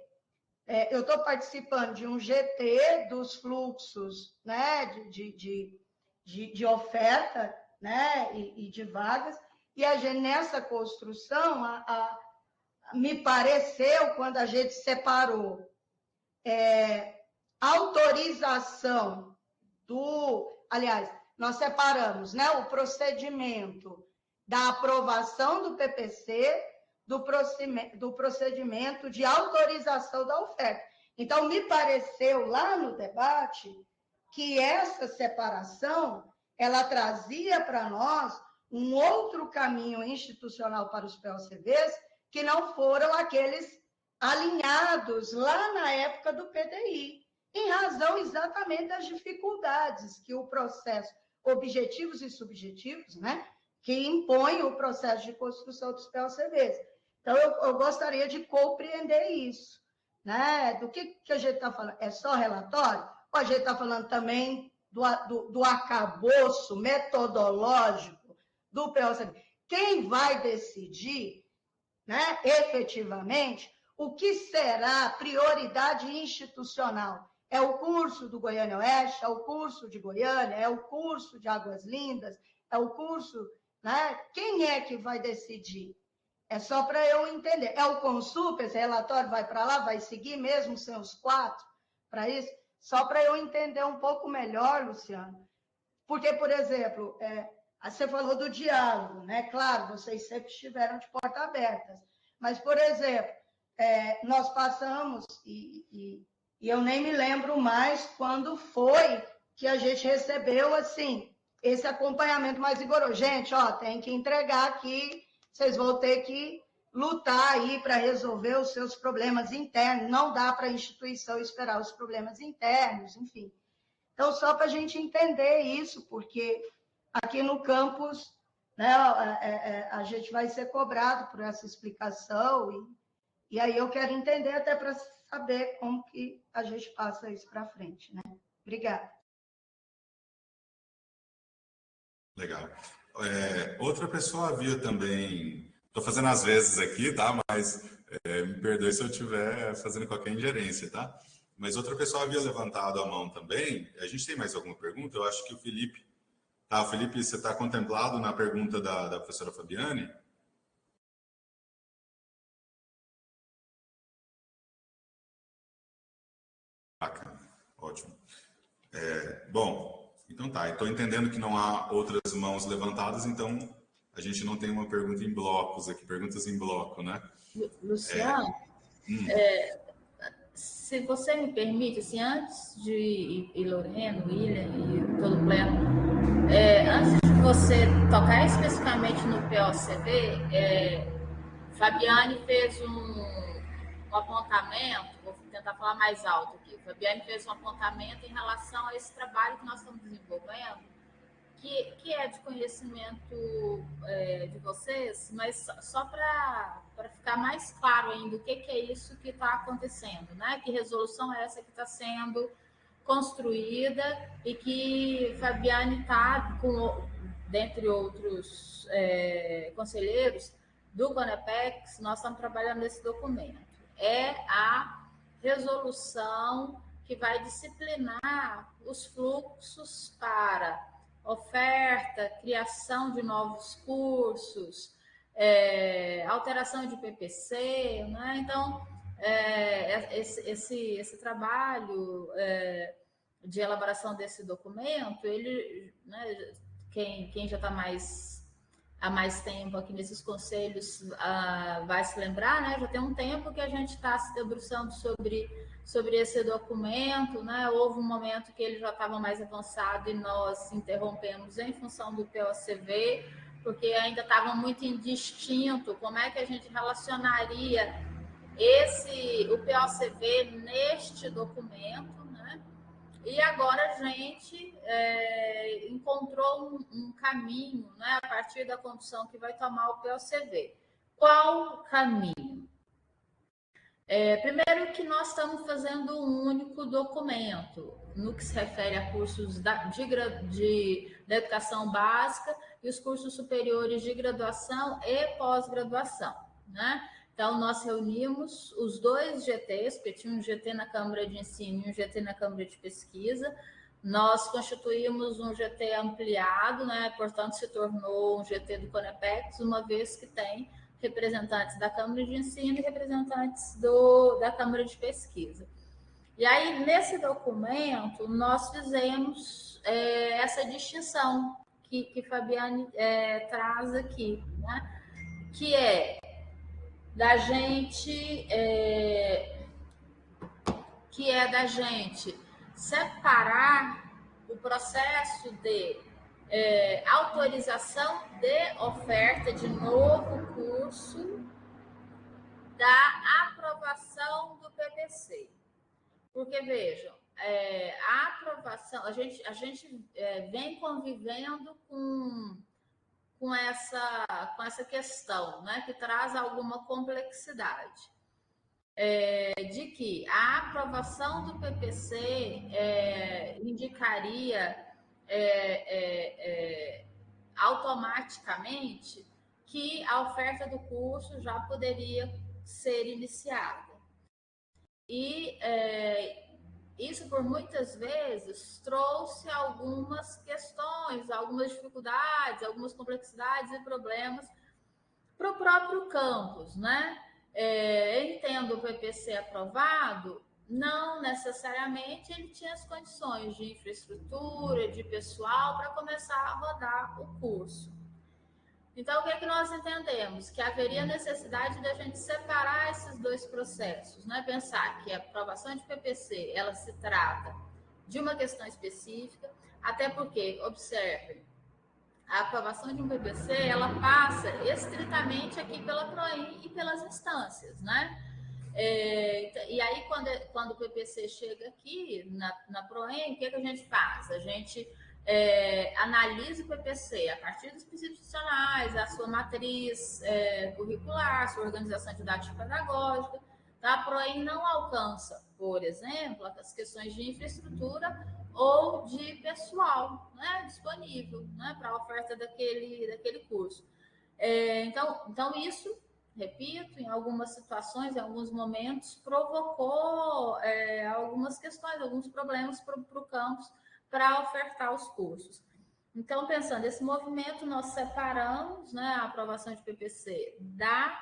eu estou participando de um GT dos fluxos, né, de oferta, né, e de vagas, e a gente, nessa construção, me pareceu, quando a gente separou autorização aliás, nós separamos, né, o procedimento da aprovação do PPC do procedimento de autorização da oferta. Então, me pareceu lá no debate que essa separação, ela trazia para nós um outro caminho institucional para os POCVs, que não foram aqueles alinhados lá na época do PDI, em razão exatamente das dificuldades que o processo, objetivos e subjetivos, né, que impõe o processo de construção dos POCVs. Então, eu gostaria de compreender isso, né? Do que a gente está falando? É só relatório? Ou a gente está falando também do arcabouço metodológico do POCV? Quem vai decidir, né, efetivamente, o que será prioridade institucional? É o curso do Goiânia Oeste, é o curso de Goiânia, é o curso de Águas Lindas, é o curso, né? Quem é que vai decidir? É só para eu entender. É o Consup, esse relatório vai para lá, vai seguir mesmo sem os 4 para isso? Só para eu entender um pouco melhor, Luciano. Porque, por exemplo, você falou do diálogo, né? Claro, vocês sempre estiveram de portas abertas. Mas, por exemplo, nós passamos, e eu nem me lembro mais quando foi que a gente recebeu, assim, esse acompanhamento mais rigoroso. Gente, ó, tem que entregar aqui, vocês vão ter que lutar aí para resolver os seus problemas internos. Não dá para a instituição esperar os problemas internos, enfim. Então, só para a gente entender isso, porque aqui no campus, né, a gente vai ser cobrado por essa explicação, e aí eu quero entender até para saber como que a gente passa isso para frente, né? Obrigada. Legal. Outra pessoa havia também, estou fazendo às vezes aqui, tá? Mas me perdoe se eu estiver fazendo qualquer ingerência, tá? Mas outra pessoa havia levantado a mão também. A gente tem mais alguma pergunta? Eu acho que o Felipe... Tá, Felipe, você está contemplado na pergunta da professora Fabiane? Bacana, ótimo. Bom, então tá. Estou entendendo que não há outras mãos levantadas, então a gente não tem uma pergunta em blocos aqui, perguntas em bloco, né? Luciano, se você me permite, assim, antes de ir Lorena, William e todo o pleno, antes de você tocar especificamente no POCV, Fabiane fez um apontamento, vou tentar falar mais alto aqui, Fabiane fez um apontamento em relação a esse trabalho que nós estamos desenvolvendo, que é de conhecimento de vocês, mas só para ficar mais claro ainda o que é isso que está acontecendo, né? Que resolução é essa que está sendo construída e que Fabiane está, dentre outros conselheiros do CONEPEX, nós estamos trabalhando nesse documento. É a resolução que vai disciplinar os fluxos para oferta, criação de novos cursos, alteração de PPC, né? Então, esse trabalho de elaboração desse documento, ele, né, quem já está há mais tempo aqui nesses conselhos vai se lembrar, né? Já tem um tempo que a gente está se debruçando sobre esse documento, né? Houve um momento que ele já estava mais avançado e nós interrompemos em função do POCV, porque ainda estava muito indistinto como é que a gente relacionaria o POCV neste documento, né? E agora a gente encontrou um caminho, né, a partir da condução que vai tomar o POCV. Qual o caminho? Primeiro que nós estamos fazendo um único documento no que se refere a cursos da educação básica e os cursos superiores de graduação e pós-graduação, né? Então, nós reunimos os dois GTs, porque tinha um GT na Câmara de Ensino e um GT na Câmara de Pesquisa. Nós constituímos um GT ampliado, né? Portanto, se tornou um GT do CONEPEX, uma vez que tem representantes da Câmara de Ensino e representantes da Câmara de Pesquisa. E aí, nesse documento, nós fizemos essa distinção que Fabiane traz aqui, né? Que é da gente separar o processo de autorização de oferta de novo curso da aprovação do PPC. Porque, vejam, a aprovação, a gente vem convivendo com essa questão, né, que traz alguma complexidade. De que a aprovação do PPC indicaria automaticamente que a oferta do curso já poderia ser iniciada. E isso, por muitas vezes, trouxe algumas questões, algumas dificuldades, algumas complexidades e problemas para o próprio campus, né? Tendo o PPC aprovado, não necessariamente ele tinha as condições de infraestrutura, de pessoal para começar a rodar o curso. Então, o que é que nós entendemos? Que haveria necessidade de a gente separar esses dois processos, né? Pensar que a aprovação de PPC, ela se trata de uma questão específica, até porque, observe, a aprovação de um PPC, ela passa estritamente aqui pela PROEM e pelas instâncias, né? E aí, quando o PPC chega aqui na PROEM, o que a gente faz? A gente analisa o PPC a partir dos princípios institucionais, a sua matriz curricular, a sua organização didático-pedagógica. Tá? A PROEM não alcança, por exemplo, as questões de infraestrutura ou de pessoal, né, disponível, né, para a oferta daquele curso. Então, isso, repito, em algumas situações, em alguns momentos, provocou algumas questões, alguns problemas para o campus para ofertar os cursos. Então, pensando nesse movimento, nós separamos, né, a aprovação de PPC da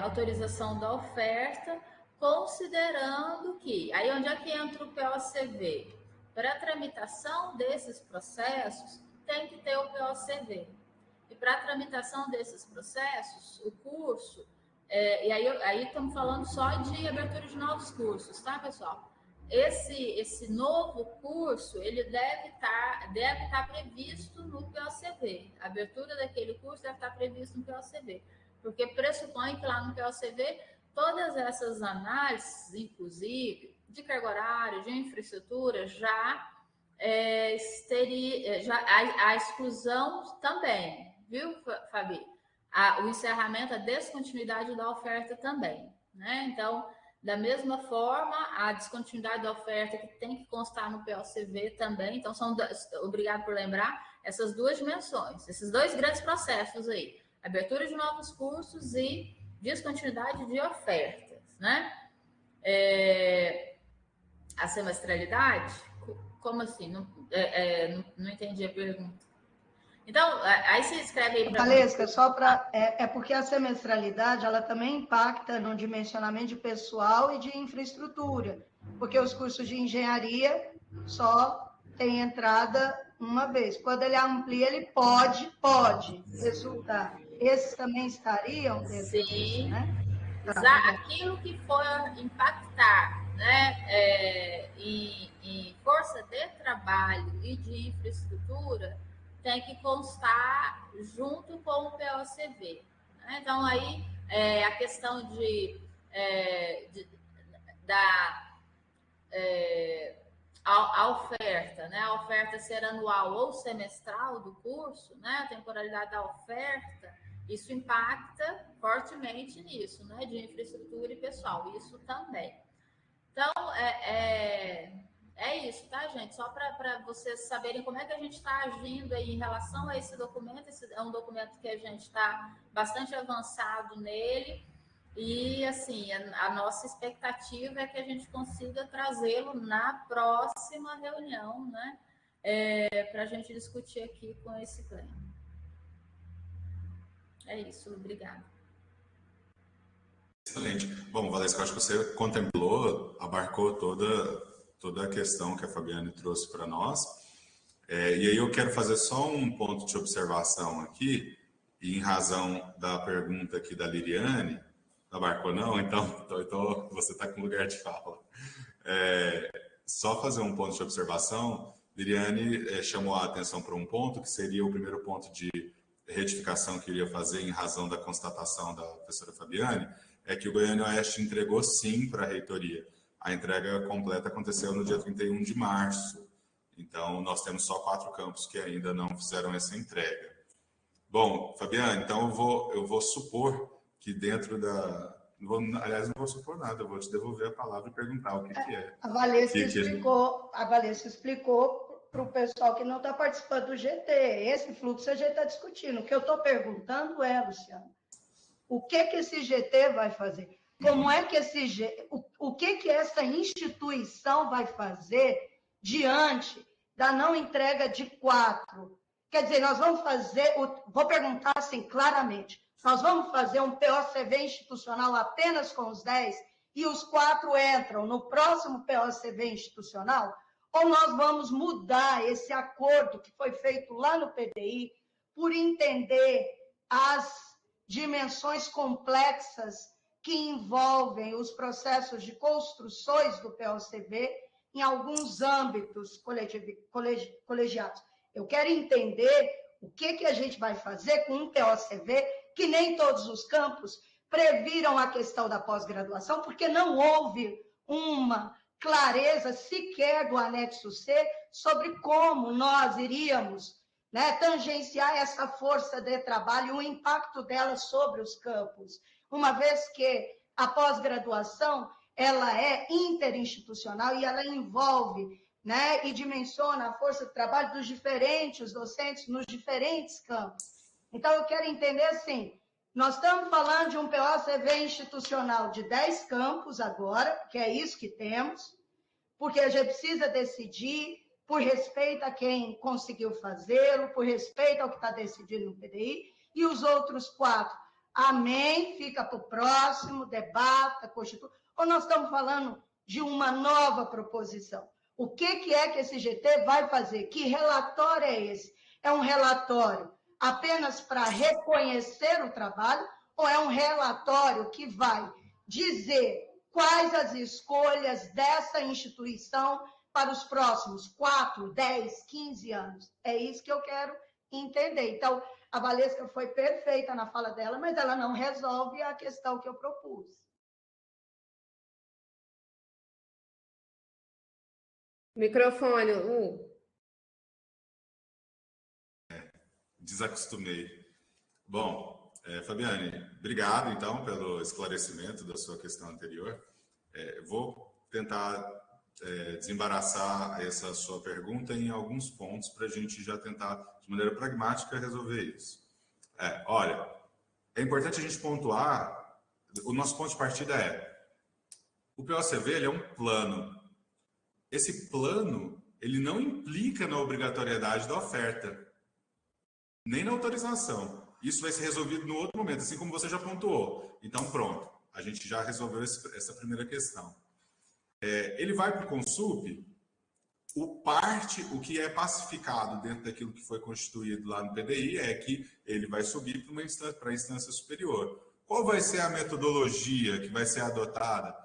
autorização da oferta, considerando que, aí onde é que entra o POCV? Para a tramitação desses processos, tem que ter o POCV. E para a tramitação desses processos, o curso, e aí estamos falando só de abertura de novos cursos, tá, pessoal? Esse novo curso, ele deve estar previsto no POCV. A abertura daquele curso deve estar previsto no POCV, porque pressupõe que lá no POCV todas essas análises, inclusive de carga horária, de infraestrutura, a exclusão também, viu, Fabi? O encerramento, a descontinuidade da oferta também, né? Então, da mesma forma, a descontinuidade da oferta que tem que constar no POCV também. Então, obrigado por lembrar, essas duas dimensões, esses dois grandes processos aí, abertura de novos cursos e descontinuidade de ofertas, né? A semestralidade? Como assim? Não entendi a pergunta. Então, aí você escreve aí para... Valesca, só para... porque a semestralidade, ela também impacta no dimensionamento de pessoal e de infraestrutura, porque os cursos de engenharia só tem entrada uma vez. Quando ele amplia, ele pode resultar. Esses também estariam dentro disso, né? Aquilo que for impactar, né, em força de trabalho e de infraestrutura, tem que constar junto com o POCV. Né? Então, aí, a questão a oferta, né? A oferta ser anual ou semestral do curso, né? A temporalidade da oferta, isso impacta fortemente nisso, né? De infraestrutura e pessoal, isso também. Então, é isso, tá, gente? Só para vocês saberem como é que a gente está agindo aí em relação a esse documento. Esse é um documento que a gente está bastante avançado nele. E, assim, a nossa expectativa é que a gente consiga trazê-lo na próxima reunião, né? Para a gente discutir aqui com esse pleno. É isso, obrigada. Excelente. Bom, Valesca, acho que você contemplou, abarcou toda a questão que a Fabiane trouxe para nós. E aí eu quero fazer só um ponto de observação aqui, e em razão da pergunta aqui da Liriane. Não abarcou não? Então você está com lugar de fala. Só fazer um ponto de observação. Liriane chamou a atenção para um ponto, que seria o primeiro ponto de retificação que eu iria fazer em razão da constatação da professora Fabiane, é que o Goiânia Oeste entregou sim para a reitoria. A entrega completa aconteceu no dia 31 de março. Então, nós temos só 4 campos que ainda não fizeram essa entrega. Bom, Fabiane, então eu vou supor que dentro da... aliás, não vou supor nada, eu vou te devolver a palavra e perguntar o que é. A Valesca explicou para o pessoal que não está participando do GT. Esse fluxo a gente está discutindo. O que eu estou perguntando Luciano, O que esse GT vai fazer? Como é que o que essa instituição vai fazer diante da não entrega de 4? Quer dizer, nós vamos fazer, vou perguntar assim claramente, nós vamos fazer um POCV institucional apenas com os 10 e os 4 entram no próximo POCV institucional? Ou nós vamos mudar esse acordo que foi feito lá no PDI por entender as dimensões complexas que envolvem os processos de construções do POCV em alguns âmbitos colegiados? Eu quero entender o que a gente vai fazer com um POCV que nem todos os campos previram a questão da pós-graduação, porque não houve uma clareza sequer do anexo C sobre como nós iríamos, né, tangenciar essa força de trabalho e o impacto dela sobre os campos, uma vez que a pós-graduação ela é interinstitucional e ela envolve, né, e dimensiona a força de trabalho dos diferentes docentes nos diferentes campos. Então, eu quero entender assim, nós estamos falando de um POCV institucional de 10 campos agora, que é isso que temos, porque a gente precisa decidir por respeito a quem conseguiu fazê-lo, por respeito ao que está decidido no PDI, e os outros 4, amém, fica para o próximo, debata, constitui. Ou nós estamos falando de uma nova proposição? O que é que esse GT vai fazer? Que relatório é esse? É um relatório apenas para reconhecer o trabalho ou é um relatório que vai dizer quais as escolhas dessa instituição para os próximos 4, 10, 15 anos? É isso que eu quero entender. Então, a Valesca foi perfeita na fala dela, mas ela não resolve a questão que eu propus. Microfone, Lu. Desacostumei. Bom, Fabiane, obrigado, então, pelo esclarecimento da sua questão anterior. Vou tentar desembaraçar essa sua pergunta em alguns pontos para a gente já tentar, de maneira pragmática, resolver isso. Olha, é importante a gente pontuar, o nosso ponto de partida o POCV ele é um plano. Esse plano, ele não implica na obrigatoriedade da oferta, nem na autorização. Isso vai ser resolvido no outro momento, assim como você já pontuou. Então, pronto, a gente já resolveu essa primeira questão. Ele vai para o Consup, o que é pacificado dentro daquilo que foi constituído lá no PDI é que ele vai subir para a instância superior. Qual vai ser a metodologia que vai ser adotada?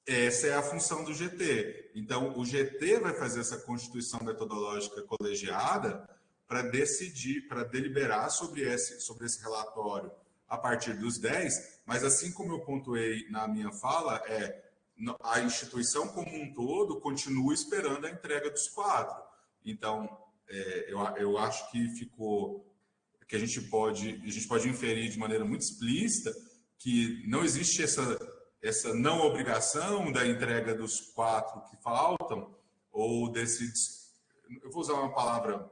Essa é a função do GT. Então, o GT vai fazer essa constituição metodológica colegiada para decidir, para deliberar sobre esse relatório a partir dos 10, mas assim como eu pontuei na minha fala, a instituição como um todo continua esperando a entrega dos 4. Então, eu acho que que a gente pode inferir de maneira muito explícita que não existe essa não obrigação da entrega dos 4 que faltam, ou eu vou usar uma palavra,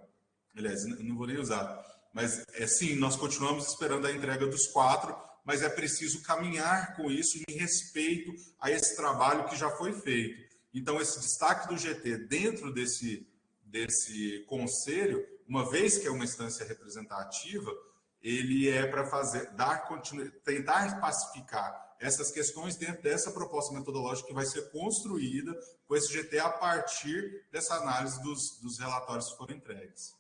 aliás, não vou nem usar, mas sim, nós continuamos esperando a entrega dos 4, mas é preciso caminhar com isso em respeito a esse trabalho que já foi feito. Então, esse destaque do GT dentro desse conselho, uma vez que é uma instância representativa, ele é para tentar pacificar essas questões dentro dessa proposta metodológica que vai ser construída com esse GT a partir dessa análise dos relatórios que foram entregues.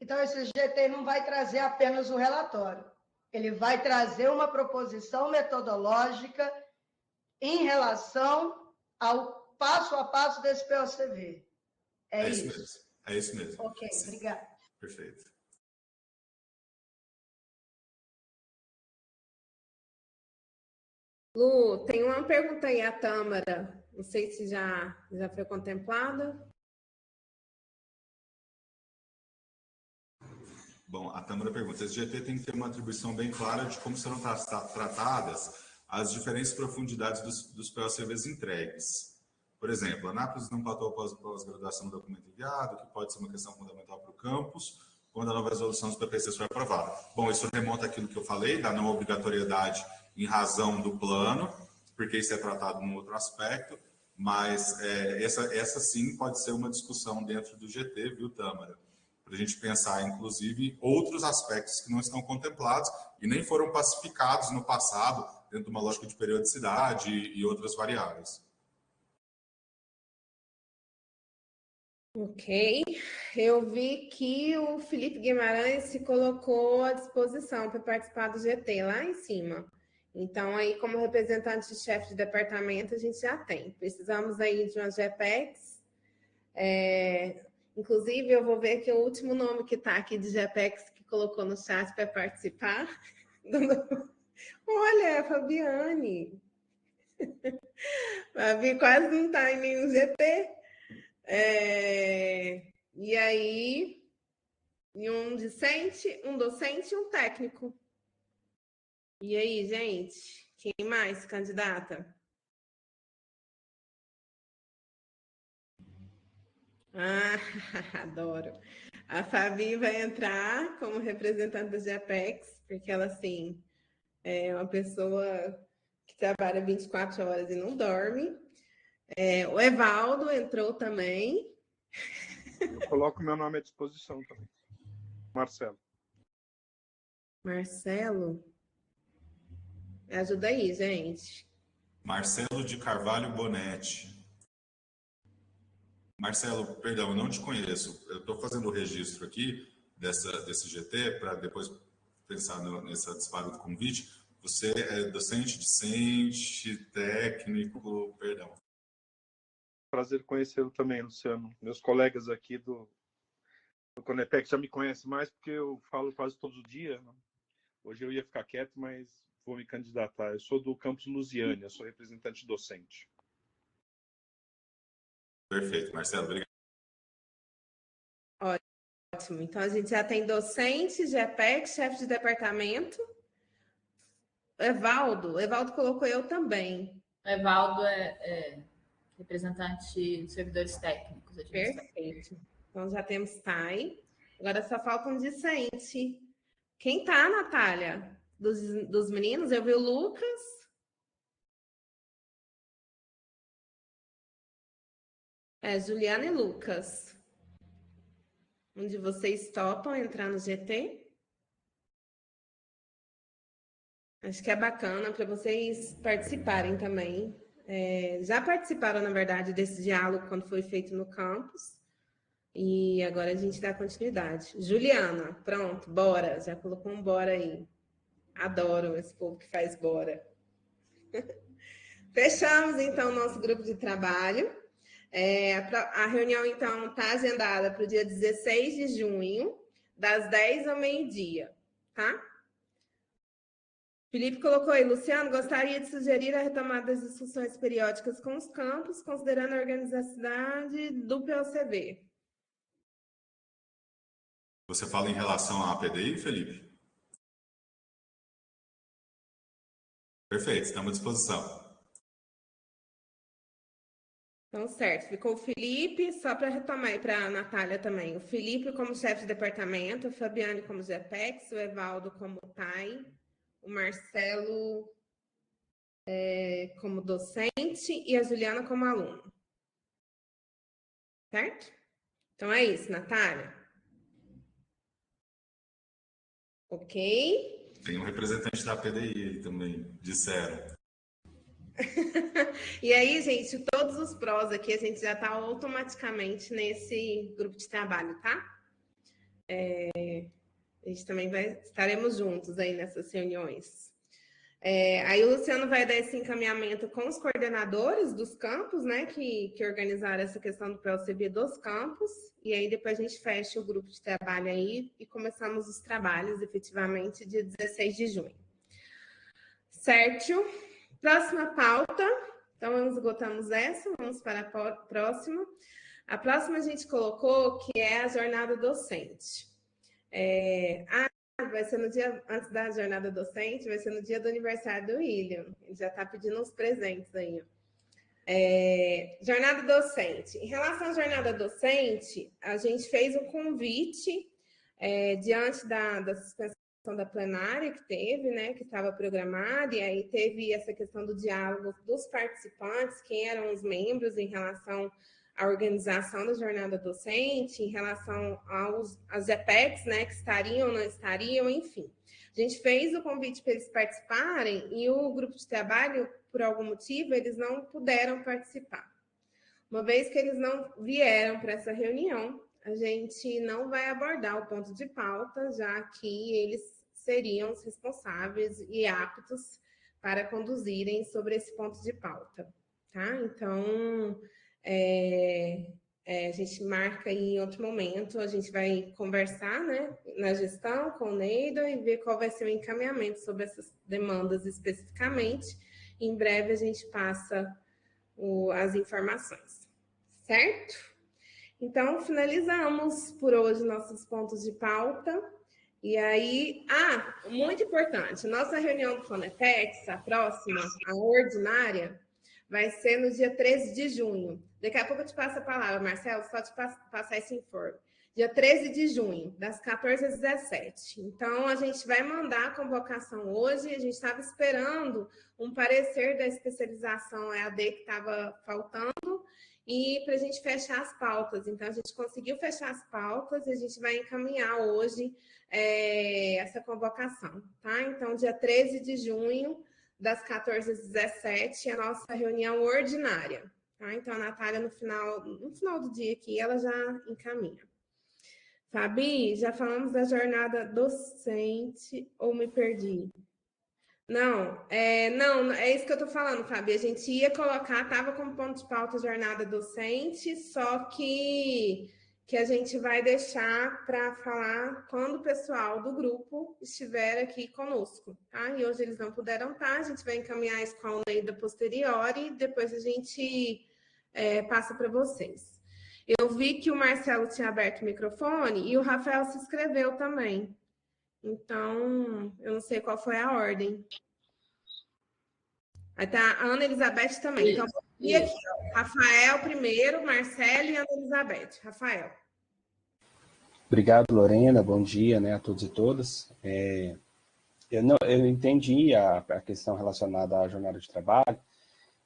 Então, esse GT não vai trazer apenas o relatório. Ele vai trazer uma proposição metodológica em relação ao passo a passo desse POCV. É isso mesmo. É isso mesmo. Ok, sim. Obrigada. Perfeito. Lu, tem uma pergunta aí, a Tâmara. Não sei se já foi contemplada. Bom, a Tâmara pergunta, esse GT tem que ter uma atribuição bem clara de como serão tratadas as diferentes profundidades dos POCVs entregues. Por exemplo, a Anápolis não pautou a pós-graduação no documento enviado, que pode ser uma questão fundamental para o campus, quando a nova resolução dos PPCs for aprovada. Bom, isso remonta àquilo que eu falei, da não obrigatoriedade em razão do plano, porque isso é tratado num outro aspecto, mas essa sim pode ser uma discussão dentro do GT, viu, Tâmara? Para a gente pensar, inclusive, outros aspectos que não estão contemplados e nem foram pacificados no passado, dentro de uma lógica de periodicidade e outras variáveis. Ok. Eu vi que o Felipe Guimarães se colocou à disposição para participar do GT lá em cima. Então, aí, como representante de chefe de departamento, a gente já tem. Precisamos aí de uma GPEX. Inclusive, eu vou ver que o último nome que está aqui de GPEX que colocou no chat para participar. Olha, a Fabiane. Fabi quase não está em nenhum GT. E aí, um docente e um técnico. E aí, gente? Quem mais candidata? Ah, adoro. A Fabi vai entrar como representante da GPEX, porque ela, assim, é uma pessoa que trabalha 24 horas e não dorme. O Evaldo entrou também. Eu coloco meu nome à disposição também. Marcelo. Marcelo? Ajuda aí, gente. Marcelo de Carvalho Bonetti. Marcelo, perdão, eu não te conheço. Eu estou fazendo o registro aqui desse GT para depois pensar nessa disparo do convite. Você é docente, discente, técnico, perdão. Prazer conhecê-lo também, Luciano. Meus colegas aqui do Conepec já me conhecem mais porque eu falo quase todo dia. Né? Hoje eu ia ficar quieto, mas vou me candidatar. Eu sou do campus Lusiânia, sou representante docente. Perfeito, Marcelo, obrigado. Ótimo. Então, a gente já tem docente, GPEX, chefe de departamento. Evaldo colocou eu também. Evaldo é representante de servidores técnicos. Perfeito. Então, já temos TAI. Agora só falta um discente. Quem tá, Natália? Dos meninos? Eu vi o Lucas. Juliana e Lucas. Onde vocês topam entrar no GT? Acho que é bacana para vocês participarem também. Já participaram, na verdade, desse diálogo quando foi feito no campus. E agora a gente dá continuidade. Juliana, pronto, bora. Já colocou um bora aí. Adoro esse povo que faz bora. Fechamos, então, o nosso grupo de trabalho. A reunião, então, está agendada para o dia 16 de junho, das 10 ao meio-dia, tá? Felipe colocou aí, Luciano, gostaria de sugerir a retomada das discussões periódicas com os campos, considerando a organização do PLCB. Você fala em relação à APDI, Felipe? Perfeito, estamos à disposição. Então, certo. Ficou o Felipe, só para retomar aí para a Natália também. O Felipe como chefe de departamento, a Fabiane como GPEX, o Evaldo como TAI, o Marcelo como docente e a Juliana como aluna. Certo? Então, é isso, Natália. Ok. Tem um representante da APDI aí também, disseram. E aí, gente, todos os prós aqui, a gente já está automaticamente nesse grupo de trabalho, tá? A gente também estaremos juntos aí nessas reuniões. Aí o Luciano vai dar esse encaminhamento com os coordenadores dos campos, né, que organizaram essa questão do PLCB dos campos, e aí depois a gente fecha o grupo de trabalho aí e começamos os trabalhos efetivamente dia 16 de junho. Certo? Próxima pauta. Então, esgotamos essa, vamos para a próxima. A próxima a gente colocou que é a jornada docente. Vai ser no dia, antes da jornada docente, vai ser no dia do aniversário do William. Ele já está pedindo uns presentes aí. Jornada docente. Em relação à jornada docente, a gente fez um convite diante da suspensão da plenária que teve, né, que estava programada, e aí teve essa questão do diálogo dos participantes, quem eram os membros em relação à organização da jornada docente, em relação às EPECs, né, que estariam ou não estariam, enfim. A gente fez o convite para eles participarem e o grupo de trabalho, por algum motivo, eles não puderam participar. Uma vez que eles não vieram para essa reunião, a gente não vai abordar o ponto de pauta, já que eles seriam os responsáveis e aptos para conduzirem sobre esse ponto de pauta, tá? Então, a gente marca em outro momento, a gente vai conversar, né, na gestão com o Neida e ver qual vai ser o encaminhamento sobre essas demandas especificamente. Em breve a gente passa as informações, certo? Então, finalizamos por hoje nossos pontos de pauta. E aí, muito importante, nossa reunião do Conepex, a próxima, a ordinária, vai ser no dia 13 de junho. Daqui a pouco eu te passo a palavra, Marcelo, só te passar esse informe. Dia 13 de junho, das 14 às 17. Então, a gente vai mandar a convocação hoje. A gente estava esperando um parecer da especialização EAD que estava faltando e para a gente fechar as pautas. Então, a gente conseguiu fechar as pautas e a gente vai encaminhar hoje essa convocação, tá? Então, dia 13 de junho, das 14 às 17, é a nossa reunião ordinária, tá? Então, a Natália, no final do dia aqui, ela já encaminha. Fabi, já falamos da jornada docente ou me perdi? Não, é isso que eu estou falando, Fabi. A gente ia colocar, estava como ponto de pauta jornada docente, só que a gente vai deixar para falar quando o pessoal do grupo estiver aqui conosco, tá? E hoje eles não puderam estar, a gente vai encaminhar isso com a Neida posteriori, depois a gente passa para vocês. Eu vi que o Marcelo tinha aberto o microfone e o Rafael se inscreveu também. Então, eu não sei qual foi a ordem. Aí tá a Ana Elizabeth também. Então, e aqui, ó, Rafael primeiro, Marcelo e Ana Elizabeth. Rafael. Obrigado, Lorena. Bom dia, né, a todos e todas. Eu entendi a questão relacionada à jornada de trabalho.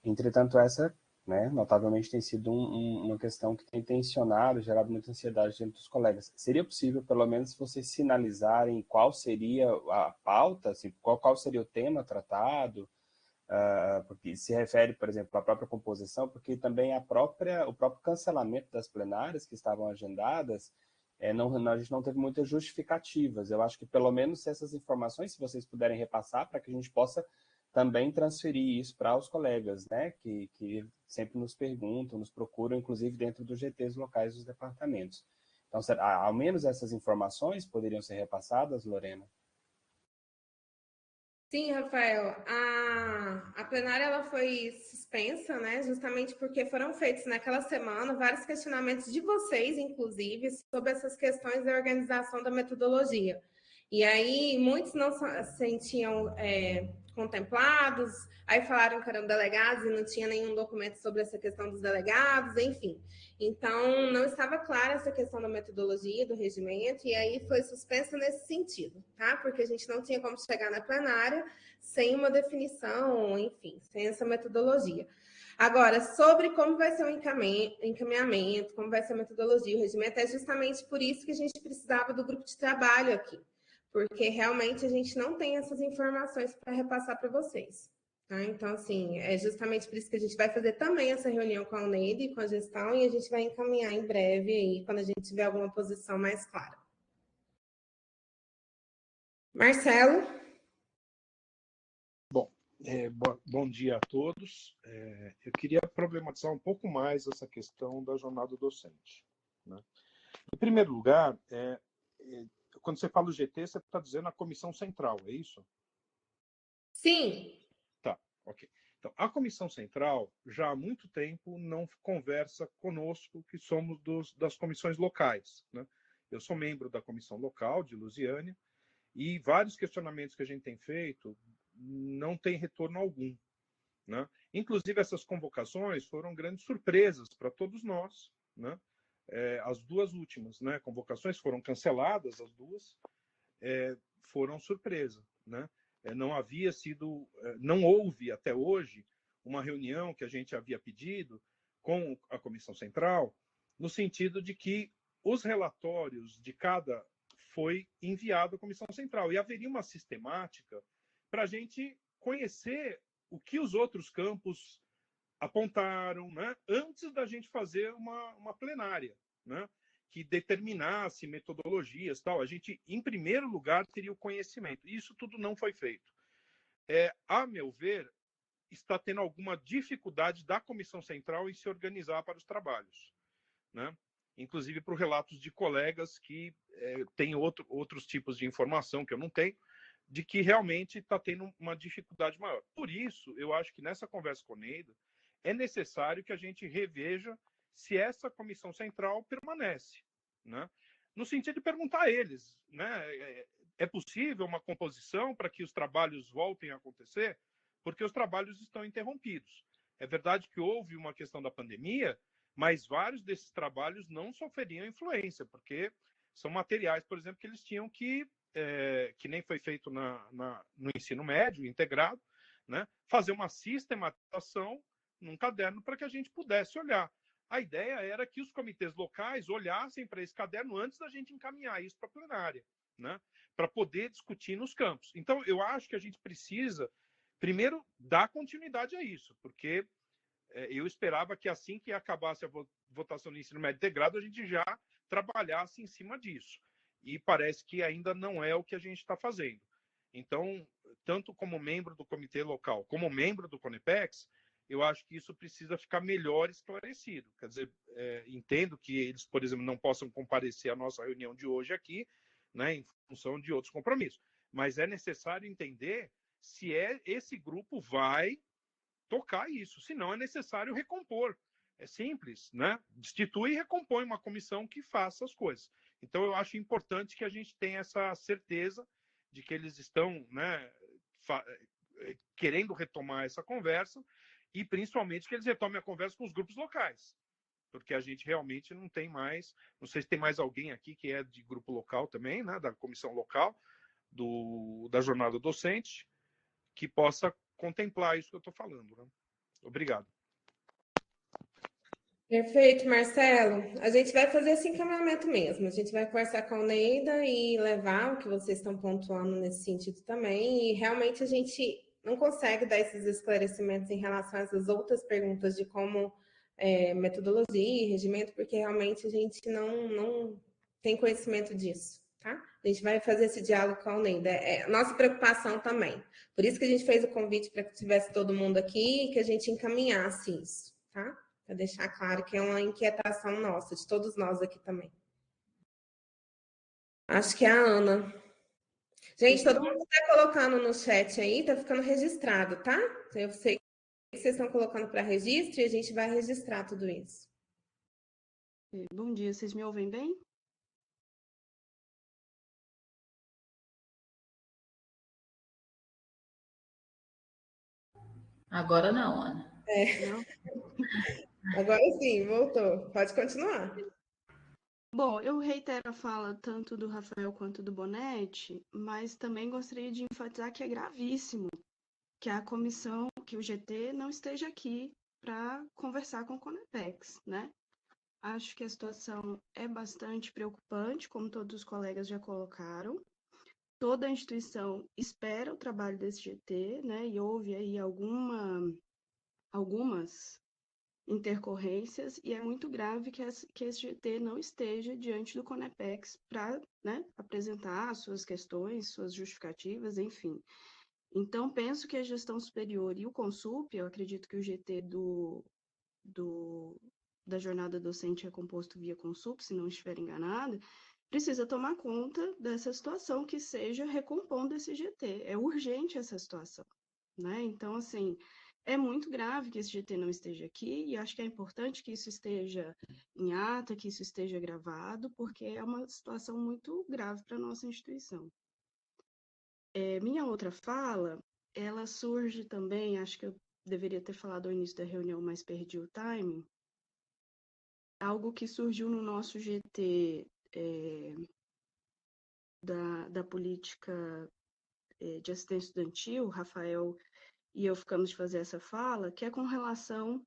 Entretanto, essa, né, notavelmente tem sido uma questão que tem tensionado, gerado muita ansiedade dentro dos colegas. Seria possível, pelo menos, vocês sinalizarem qual seria a pauta, assim, qual seria o tema tratado? Porque se refere, por exemplo, à própria composição, porque também o próprio cancelamento das plenárias que estavam agendadas, a gente não teve muitas justificativas. Eu acho que, pelo menos, essas informações, se vocês puderem repassar, para que a gente possa também transferir isso para os colegas, né, que sempre nos perguntam, nos procuram, inclusive dentro dos GTs locais dos departamentos. Então, ao menos essas informações poderiam ser repassadas, Lorena? Sim, Rafael. A plenária ela foi suspensa, né? Justamente porque foram feitos naquela semana vários questionamentos de vocês, inclusive, sobre essas questões da organização da metodologia. E aí muitos não se sentiam contemplados, aí falaram que eram delegados e não tinha nenhum documento sobre essa questão dos delegados, enfim. Então, não estava clara essa questão da metodologia, do regimento, e aí foi suspensa nesse sentido, tá? Porque a gente não tinha como chegar na plenária sem uma definição, enfim, sem essa metodologia. Agora, sobre como vai ser o encaminhamento, como vai ser a metodologia, o regimento, é justamente por isso que a gente precisava do grupo de trabalho aqui, porque realmente a gente não tem essas informações para repassar para vocês. Tá? Então, assim, é justamente por isso que a gente vai fazer também essa reunião com a Neide e com a gestão, e a gente vai encaminhar em breve aí, quando a gente tiver alguma posição mais clara. Marcelo? Bom dia a todos. Eu queria problematizar um pouco mais essa questão da jornada docente, né? Em primeiro lugar, quando você fala o GT, você está dizendo a comissão central, é isso? Sim. Tá, ok. Então, a comissão central já há muito tempo não conversa conosco, que somos das comissões locais, né? Eu sou membro da comissão local de Lusiânia e vários questionamentos que a gente tem feito não tem retorno algum, né? Inclusive, essas convocações foram grandes surpresas para todos nós, né? as duas últimas, né, convocações foram canceladas, as duas foram surpresa, né? Não houve até hoje uma reunião que a gente havia pedido com a Comissão Central, no sentido de que os relatórios de cada foi enviado à Comissão Central e haveria uma sistemática para a gente conhecer o que os outros campos apontaram, né, antes da gente fazer uma plenária, né, que determinasse metodologias, tal. A gente, em primeiro lugar, teria o conhecimento. Isso tudo não foi feito. A meu ver, está tendo alguma dificuldade da Comissão Central em se organizar para os trabalhos, né? Inclusive por relatos de colegas que têm outros tipos de informação que eu não tenho, de que realmente está tendo uma dificuldade maior. Por isso, eu acho que nessa conversa com o Neida, é necessário que a gente reveja se essa comissão central permanece, né? No sentido de perguntar a eles, né? É possível uma composição para que os trabalhos voltem a acontecer? Porque os trabalhos estão interrompidos. É verdade que houve uma questão da pandemia, mas vários desses trabalhos não sofreriam influência, porque são materiais, por exemplo, que eles tinham que nem foi feito no ensino médio integrado, né? Fazer uma sistematização num caderno para que a gente pudesse olhar. A ideia era que os comitês locais olhassem para esse caderno antes da gente encaminhar isso para a plenária, né? Para poder discutir nos campos. Então, eu acho que a gente precisa, primeiro, dar continuidade a isso, porque eu esperava que assim que acabasse a votação do ensino médio integrado, a gente já trabalhasse em cima disso. E parece que ainda não é o que a gente está fazendo. Então, tanto como membro do comitê local, como membro do CONEPEX, eu acho que isso precisa ficar melhor esclarecido. Quer dizer, entendo que eles, por exemplo, não possam comparecer à nossa reunião de hoje aqui, né, em função de outros compromissos. Mas é necessário entender se esse grupo vai tocar isso, senão é necessário recompor. É simples, né? Destitui e recompõe uma comissão que faça as coisas. Então, eu acho importante que a gente tenha essa certeza de que eles estão, né, querendo retomar essa conversa e, principalmente, que eles retomem a conversa com os grupos locais, porque a gente realmente não tem mais, não sei se tem mais alguém aqui que é de grupo local também, né, da comissão local, da jornada docente, que possa contemplar isso que eu estou falando, né? Obrigado. Perfeito, Marcelo. A gente vai fazer esse encaminhamento mesmo. A gente vai conversar com a Neida e levar o que vocês estão pontuando nesse sentido também. E realmente a gente não consegue dar esses esclarecimentos em relação a essas outras perguntas de como metodologia e regimento, porque realmente a gente não tem conhecimento disso, tá? A gente vai fazer esse diálogo com a Neida. É nossa preocupação também. Por isso que a gente fez o convite para que tivesse todo mundo aqui e que a gente encaminhasse isso, tá? Para deixar claro que é uma inquietação nossa, de todos nós aqui também. Acho que é a Ana. Gente, todo mundo está colocando no chat aí, tá ficando registrado, tá? Eu sei que vocês estão colocando para registro e a gente vai registrar tudo isso. Bom dia, vocês me ouvem bem? Agora não, Ana. Não? Agora sim, voltou. Pode continuar. Bom, eu reitero a fala tanto do Rafael quanto do Bonetti, mas também gostaria de enfatizar que é gravíssimo que a comissão, que o GT não esteja aqui para conversar com o CONEPEX, né? Acho que a situação é bastante preocupante, como todos os colegas já colocaram. Toda a instituição espera o trabalho desse GT, né? E houve aí algumas intercorrências, e é muito grave que esse GT não esteja diante do CONEPEX para, né, apresentar suas questões, suas justificativas, enfim. Então, penso que a gestão superior e o Consup, eu acredito que o GT da jornada docente é composto via Consup, se não estiver enganada, precisa tomar conta dessa situação, que seja recompondo esse GT. É urgente essa situação, né? Então, assim, é muito grave que esse GT não esteja aqui, e acho que é importante que isso esteja em ata, que isso esteja gravado, porque é uma situação muito grave para a nossa instituição. Minha outra fala, ela surge também, acho que eu deveria ter falado ao início da reunião, mas perdi o timing, algo que surgiu no nosso GT da política de assistência estudantil, o Rafael e eu ficamos de fazer essa fala, que é com relação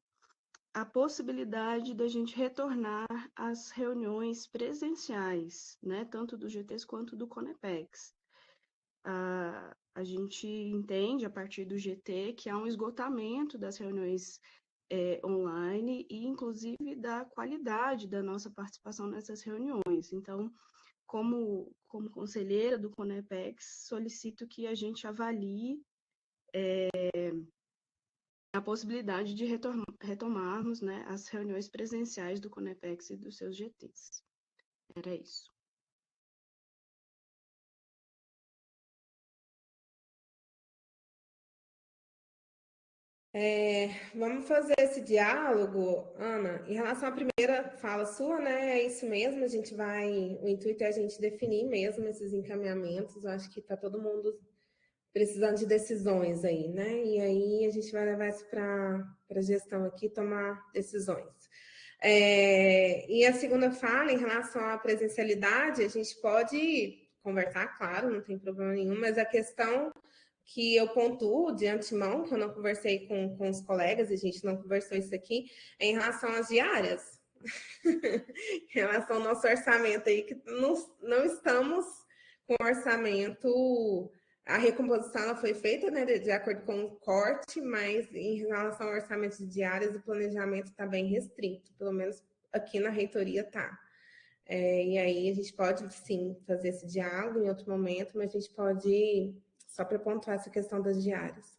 à possibilidade da gente retornar às reuniões presenciais, né, tanto do GTs quanto do Conepex. A gente entende, a partir do GT, que há um esgotamento das reuniões online e, inclusive, da qualidade da nossa participação nessas reuniões. Então, como conselheira do Conepex, solicito que a gente avalie a possibilidade de retomarmos, né, as reuniões presenciais do Conepex e dos seus GTs. Era isso. Vamos fazer esse diálogo, Ana. Em relação à primeira fala sua, né? É isso mesmo. O intuito é a gente definir mesmo esses encaminhamentos. Eu acho que está todo mundo precisando de decisões aí, né? E aí a gente vai levar isso para a gestão aqui tomar decisões. E a segunda fala, em relação à presencialidade, a gente pode conversar, claro, não tem problema nenhum, mas a questão que eu pontuo de antemão, que eu não conversei com os colegas, a gente não conversou isso aqui, é em relação às diárias. Em relação ao nosso orçamento aí, que não estamos com orçamento. A recomposição ela foi feita, né, de acordo com o corte, mas em relação ao orçamento de diárias, o planejamento está bem restrito, pelo menos aqui na reitoria está. E aí a gente pode, sim, fazer esse diálogo em outro momento, mas a gente pode, só para pontuar essa questão das diárias.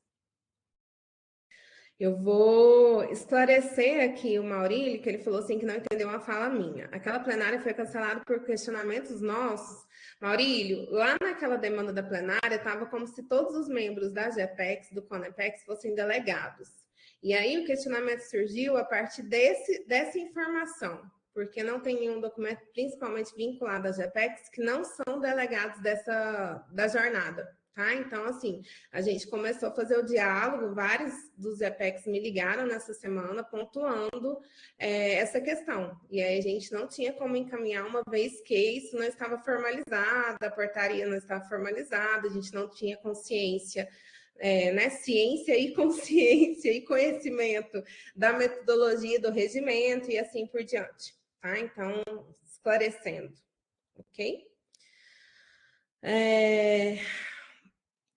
Eu vou esclarecer aqui o Maurílio, que ele falou assim que não entendeu uma fala minha. Aquela plenária foi cancelada por questionamentos nossos. Maurílio, lá naquela demanda da plenária, estava como se todos os membros da GEPEX, do CONEPEX, fossem delegados. E aí o questionamento surgiu a partir dessa informação, porque não tem nenhum documento, principalmente vinculado à GEPEX, que não são delegados da jornada. Tá? Então, assim, a gente começou a fazer o diálogo, vários dos EPECs me ligaram nessa semana pontuando essa questão. E aí a gente não tinha como encaminhar, uma vez que isso não estava formalizado, a portaria não estava formalizada, a gente não tinha consciência, né, ciência e consciência e conhecimento da metodologia do regimento e assim por diante. Tá? Então, esclarecendo, ok?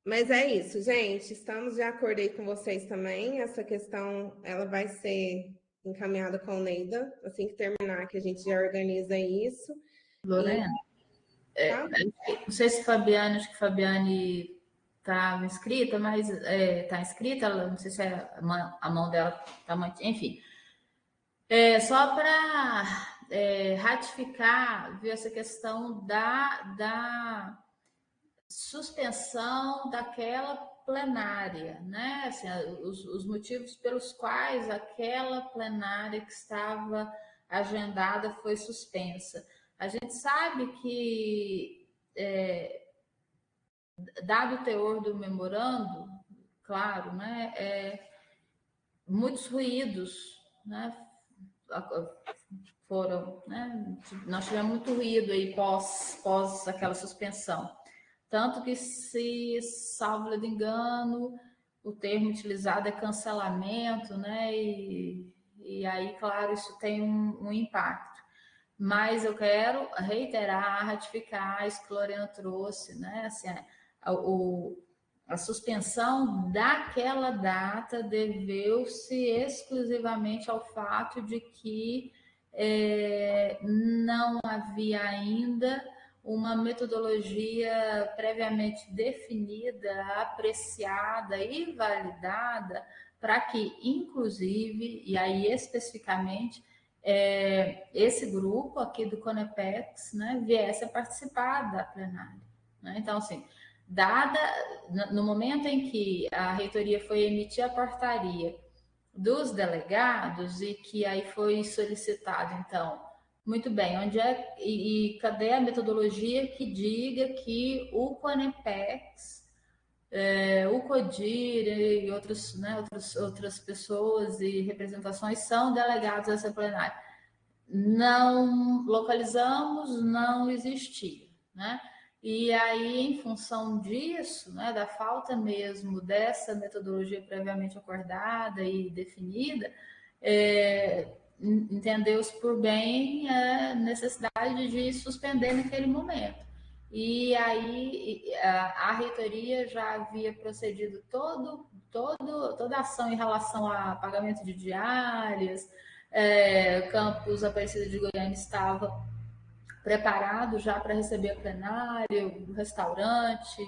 Mas é isso, gente. Estamos de acordo aí com vocês também. Essa questão ela vai ser encaminhada com o Neida. Assim que terminar, que a gente já organiza isso. Lorena, não sei se Fabiane, acho que Fabiane estava inscrita, mas está inscrita, não sei se a mão dela está muito. Enfim. Só para ratificar, viu, essa questão da suspensão daquela plenária, né? Assim, os motivos pelos quais aquela plenária que estava agendada foi suspensa. A gente sabe que, dado o teor do memorando, claro, né? Muitos ruídos, né? Foram, né? Nós tivemos muito ruído aí pós aquela suspensão. Tanto que, se salvo de engano, o termo utilizado é cancelamento, né? E aí, claro, isso tem um impacto. Mas eu quero reiterar, ratificar isso que a Lorena trouxe, né? Assim, a suspensão daquela data deveu-se exclusivamente ao fato de que não havia ainda uma metodologia previamente definida, apreciada e validada para que, inclusive, e aí especificamente, esse grupo aqui do Conepex, né, viesse a participar da plenária. Né? Então, assim, no momento em que a reitoria foi emitir a portaria dos delegados e que aí foi solicitado, então, muito bem, onde e cadê a metodologia que diga que o Conepex, o CODIR e outras pessoas e representações são delegados dessa plenária? não localizamos, não existia, né? E aí, em função disso, né, da falta mesmo dessa metodologia previamente acordada e definida, entendeu-se por bem a necessidade de suspender naquele momento. E aí a reitoria já havia procedido toda a ação em relação a pagamento de diárias, Campus Aparecida de Goiânia estava preparado já para receber a plenária, o restaurante,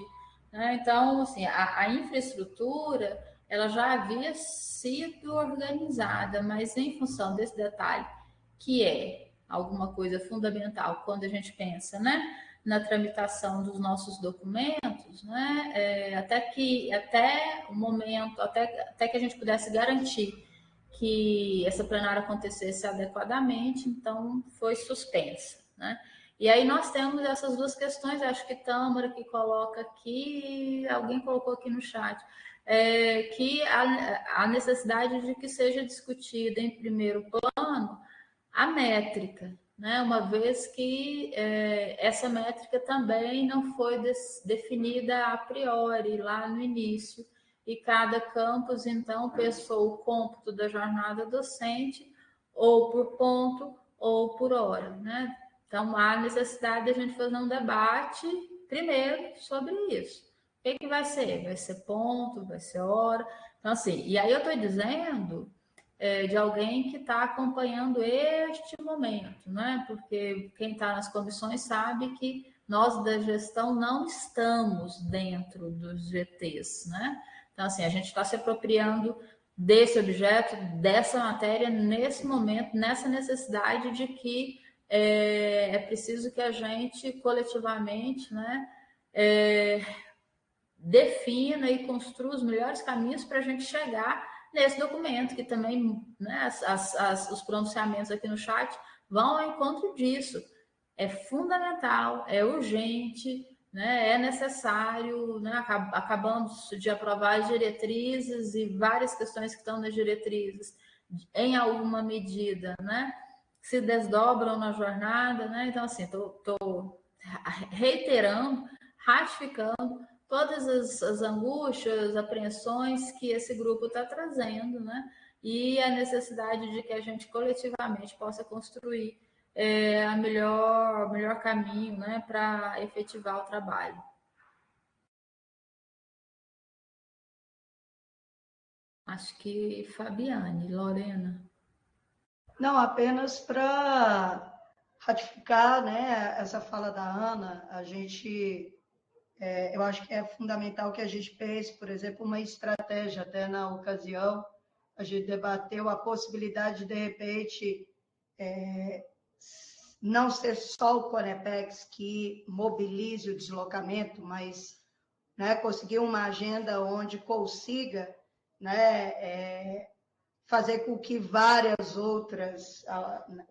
né? Então, assim, a infraestrutura ela já havia sido organizada, mas em função desse detalhe, que é alguma coisa fundamental quando a gente pensa, né, na tramitação dos nossos documentos, né, até o momento, até que a gente pudesse garantir que essa plenária acontecesse adequadamente, então foi suspensa, né? E aí nós temos essas duas questões, acho que Tâmara que coloca aqui, alguém colocou aqui no chat, que a necessidade de que seja discutida em primeiro plano a métrica, né? Uma vez que essa métrica também não foi definida a priori, lá no início, e cada campus, então, pensou o cômputo da jornada docente, ou por ponto, ou por hora, né? Então, há necessidade de a gente fazer um debate, primeiro, sobre isso. O que vai ser? Vai ser ponto, vai ser hora? Então, assim, e aí eu estou dizendo de alguém que está acompanhando este momento, né? Porque quem está nas comissões sabe que nós da gestão não estamos dentro dos GTs, né? Então, assim, a gente está se apropriando desse objeto, dessa matéria, nesse momento, nessa necessidade de que é preciso que a gente coletivamente, né, defina e construa os melhores caminhos para a gente chegar nesse documento, que também, né, os pronunciamentos aqui no chat vão ao encontro disso. É fundamental, é urgente, né, é necessário, né, acabamos de aprovar as diretrizes e várias questões que estão nas diretrizes, em alguma medida, né, se desdobram na jornada, né? Então, assim, estou reiterando, ratificando todas as angústias, apreensões que esse grupo está trazendo, né? E a necessidade de que a gente coletivamente possa construir o melhor caminho, né, para efetivar o trabalho. Acho que Fabiane, Lorena. Não, apenas para ratificar, né, essa fala da Ana, eu acho que é fundamental que a gente pense, por exemplo, uma estratégia. Até na ocasião, a gente debateu a possibilidade de repente, não ser só o Conepex que mobilize o deslocamento, mas, né, conseguir uma agenda onde consiga, né, fazer com que várias outras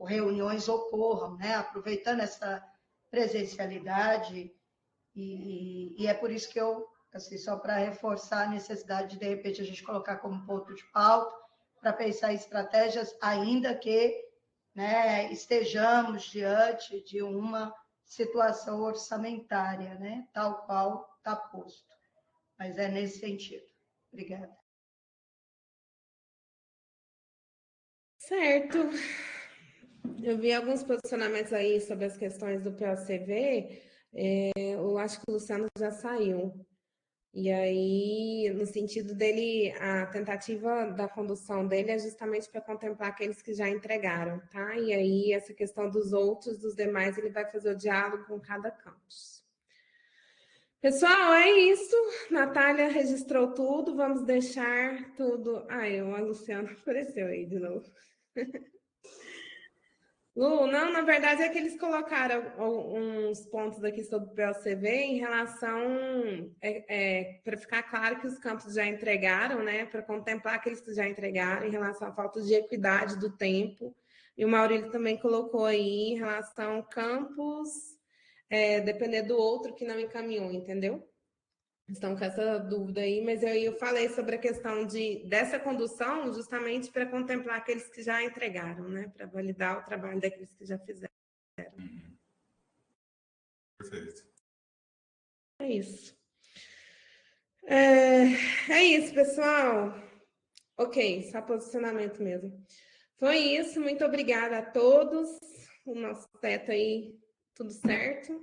reuniões ocorram, né, aproveitando essa presencialidade. E é por isso que eu, assim, só para reforçar a necessidade de repente, a gente colocar como ponto de pauta, para pensar em estratégias, ainda que, né, estejamos diante de uma situação orçamentária, né, tal qual está posto. Mas é nesse sentido. Obrigada. Certo. Eu vi alguns posicionamentos aí sobre as questões do PLCV. Eu acho que o Luciano já saiu. E aí, no sentido dele, a tentativa da condução dele é justamente para contemplar aqueles que já entregaram, tá? E aí, essa questão dos outros, dos demais, ele vai fazer o diálogo com cada campus. Pessoal, é isso. Natália registrou tudo, vamos deixar tudo. A Luciana apareceu aí de novo. Lu, não, na verdade é que eles colocaram uns pontos aqui sobre o PLCV em relação, para ficar claro que os campos já entregaram, né, para contemplar aqueles que já entregaram em relação à falta de equidade do tempo, e o Maurílio também colocou aí em relação campos, depender do outro que não encaminhou, entendeu? estão com essa dúvida aí, mas eu falei sobre a questão dessa condução justamente para contemplar aqueles que já entregaram, né? Para validar o trabalho daqueles que já fizeram. Perfeito. É isso. É isso, pessoal. Ok, só posicionamento mesmo. Foi isso, muito obrigada a todos. O nosso teto aí, tudo certo.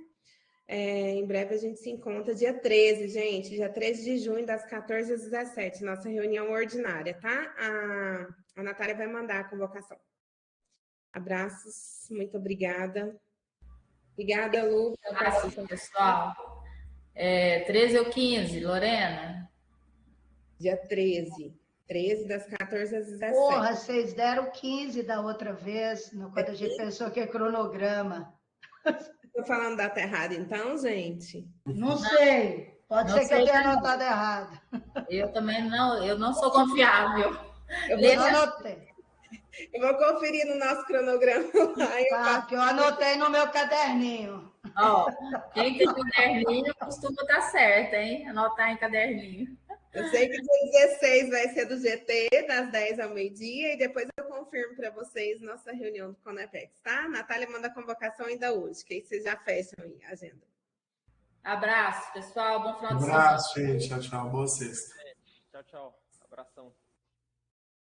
Em breve a gente se encontra dia 13, gente. Dia 13 de junho, das 14 às 17, nossa reunião ordinária, tá? A Natália vai mandar a convocação. Abraços, muito obrigada. Obrigada, Lu. Abraço, pessoal. 13 ou 15, Lorena? Dia 13. 13, das 14 às 17. Porra, vocês deram 15 da outra vez, quando a gente pensou que é cronograma. Estou falando data errada, então, gente? Não sei. Pode ser que eu tenha anotado errado. Eu também não, eu não sou confiável. Eu não anotei. Eu vou conferir no nosso cronograma lá. Que eu anotei no meu caderninho. Ó, quem tem caderninho costuma estar certo, hein? Anotar em caderninho. Eu sei que dia 16 vai ser do GT, das 10 ao meio-dia, e depois eu confirmo para vocês nossa reunião do Conepex, tá? Natália manda a convocação ainda hoje, que aí vocês já fecham aí a agenda. Abraço, pessoal. Bom final de semana. Abraço, gente. Tchau, tchau. Boa sexta. Tchau, tchau. Abração.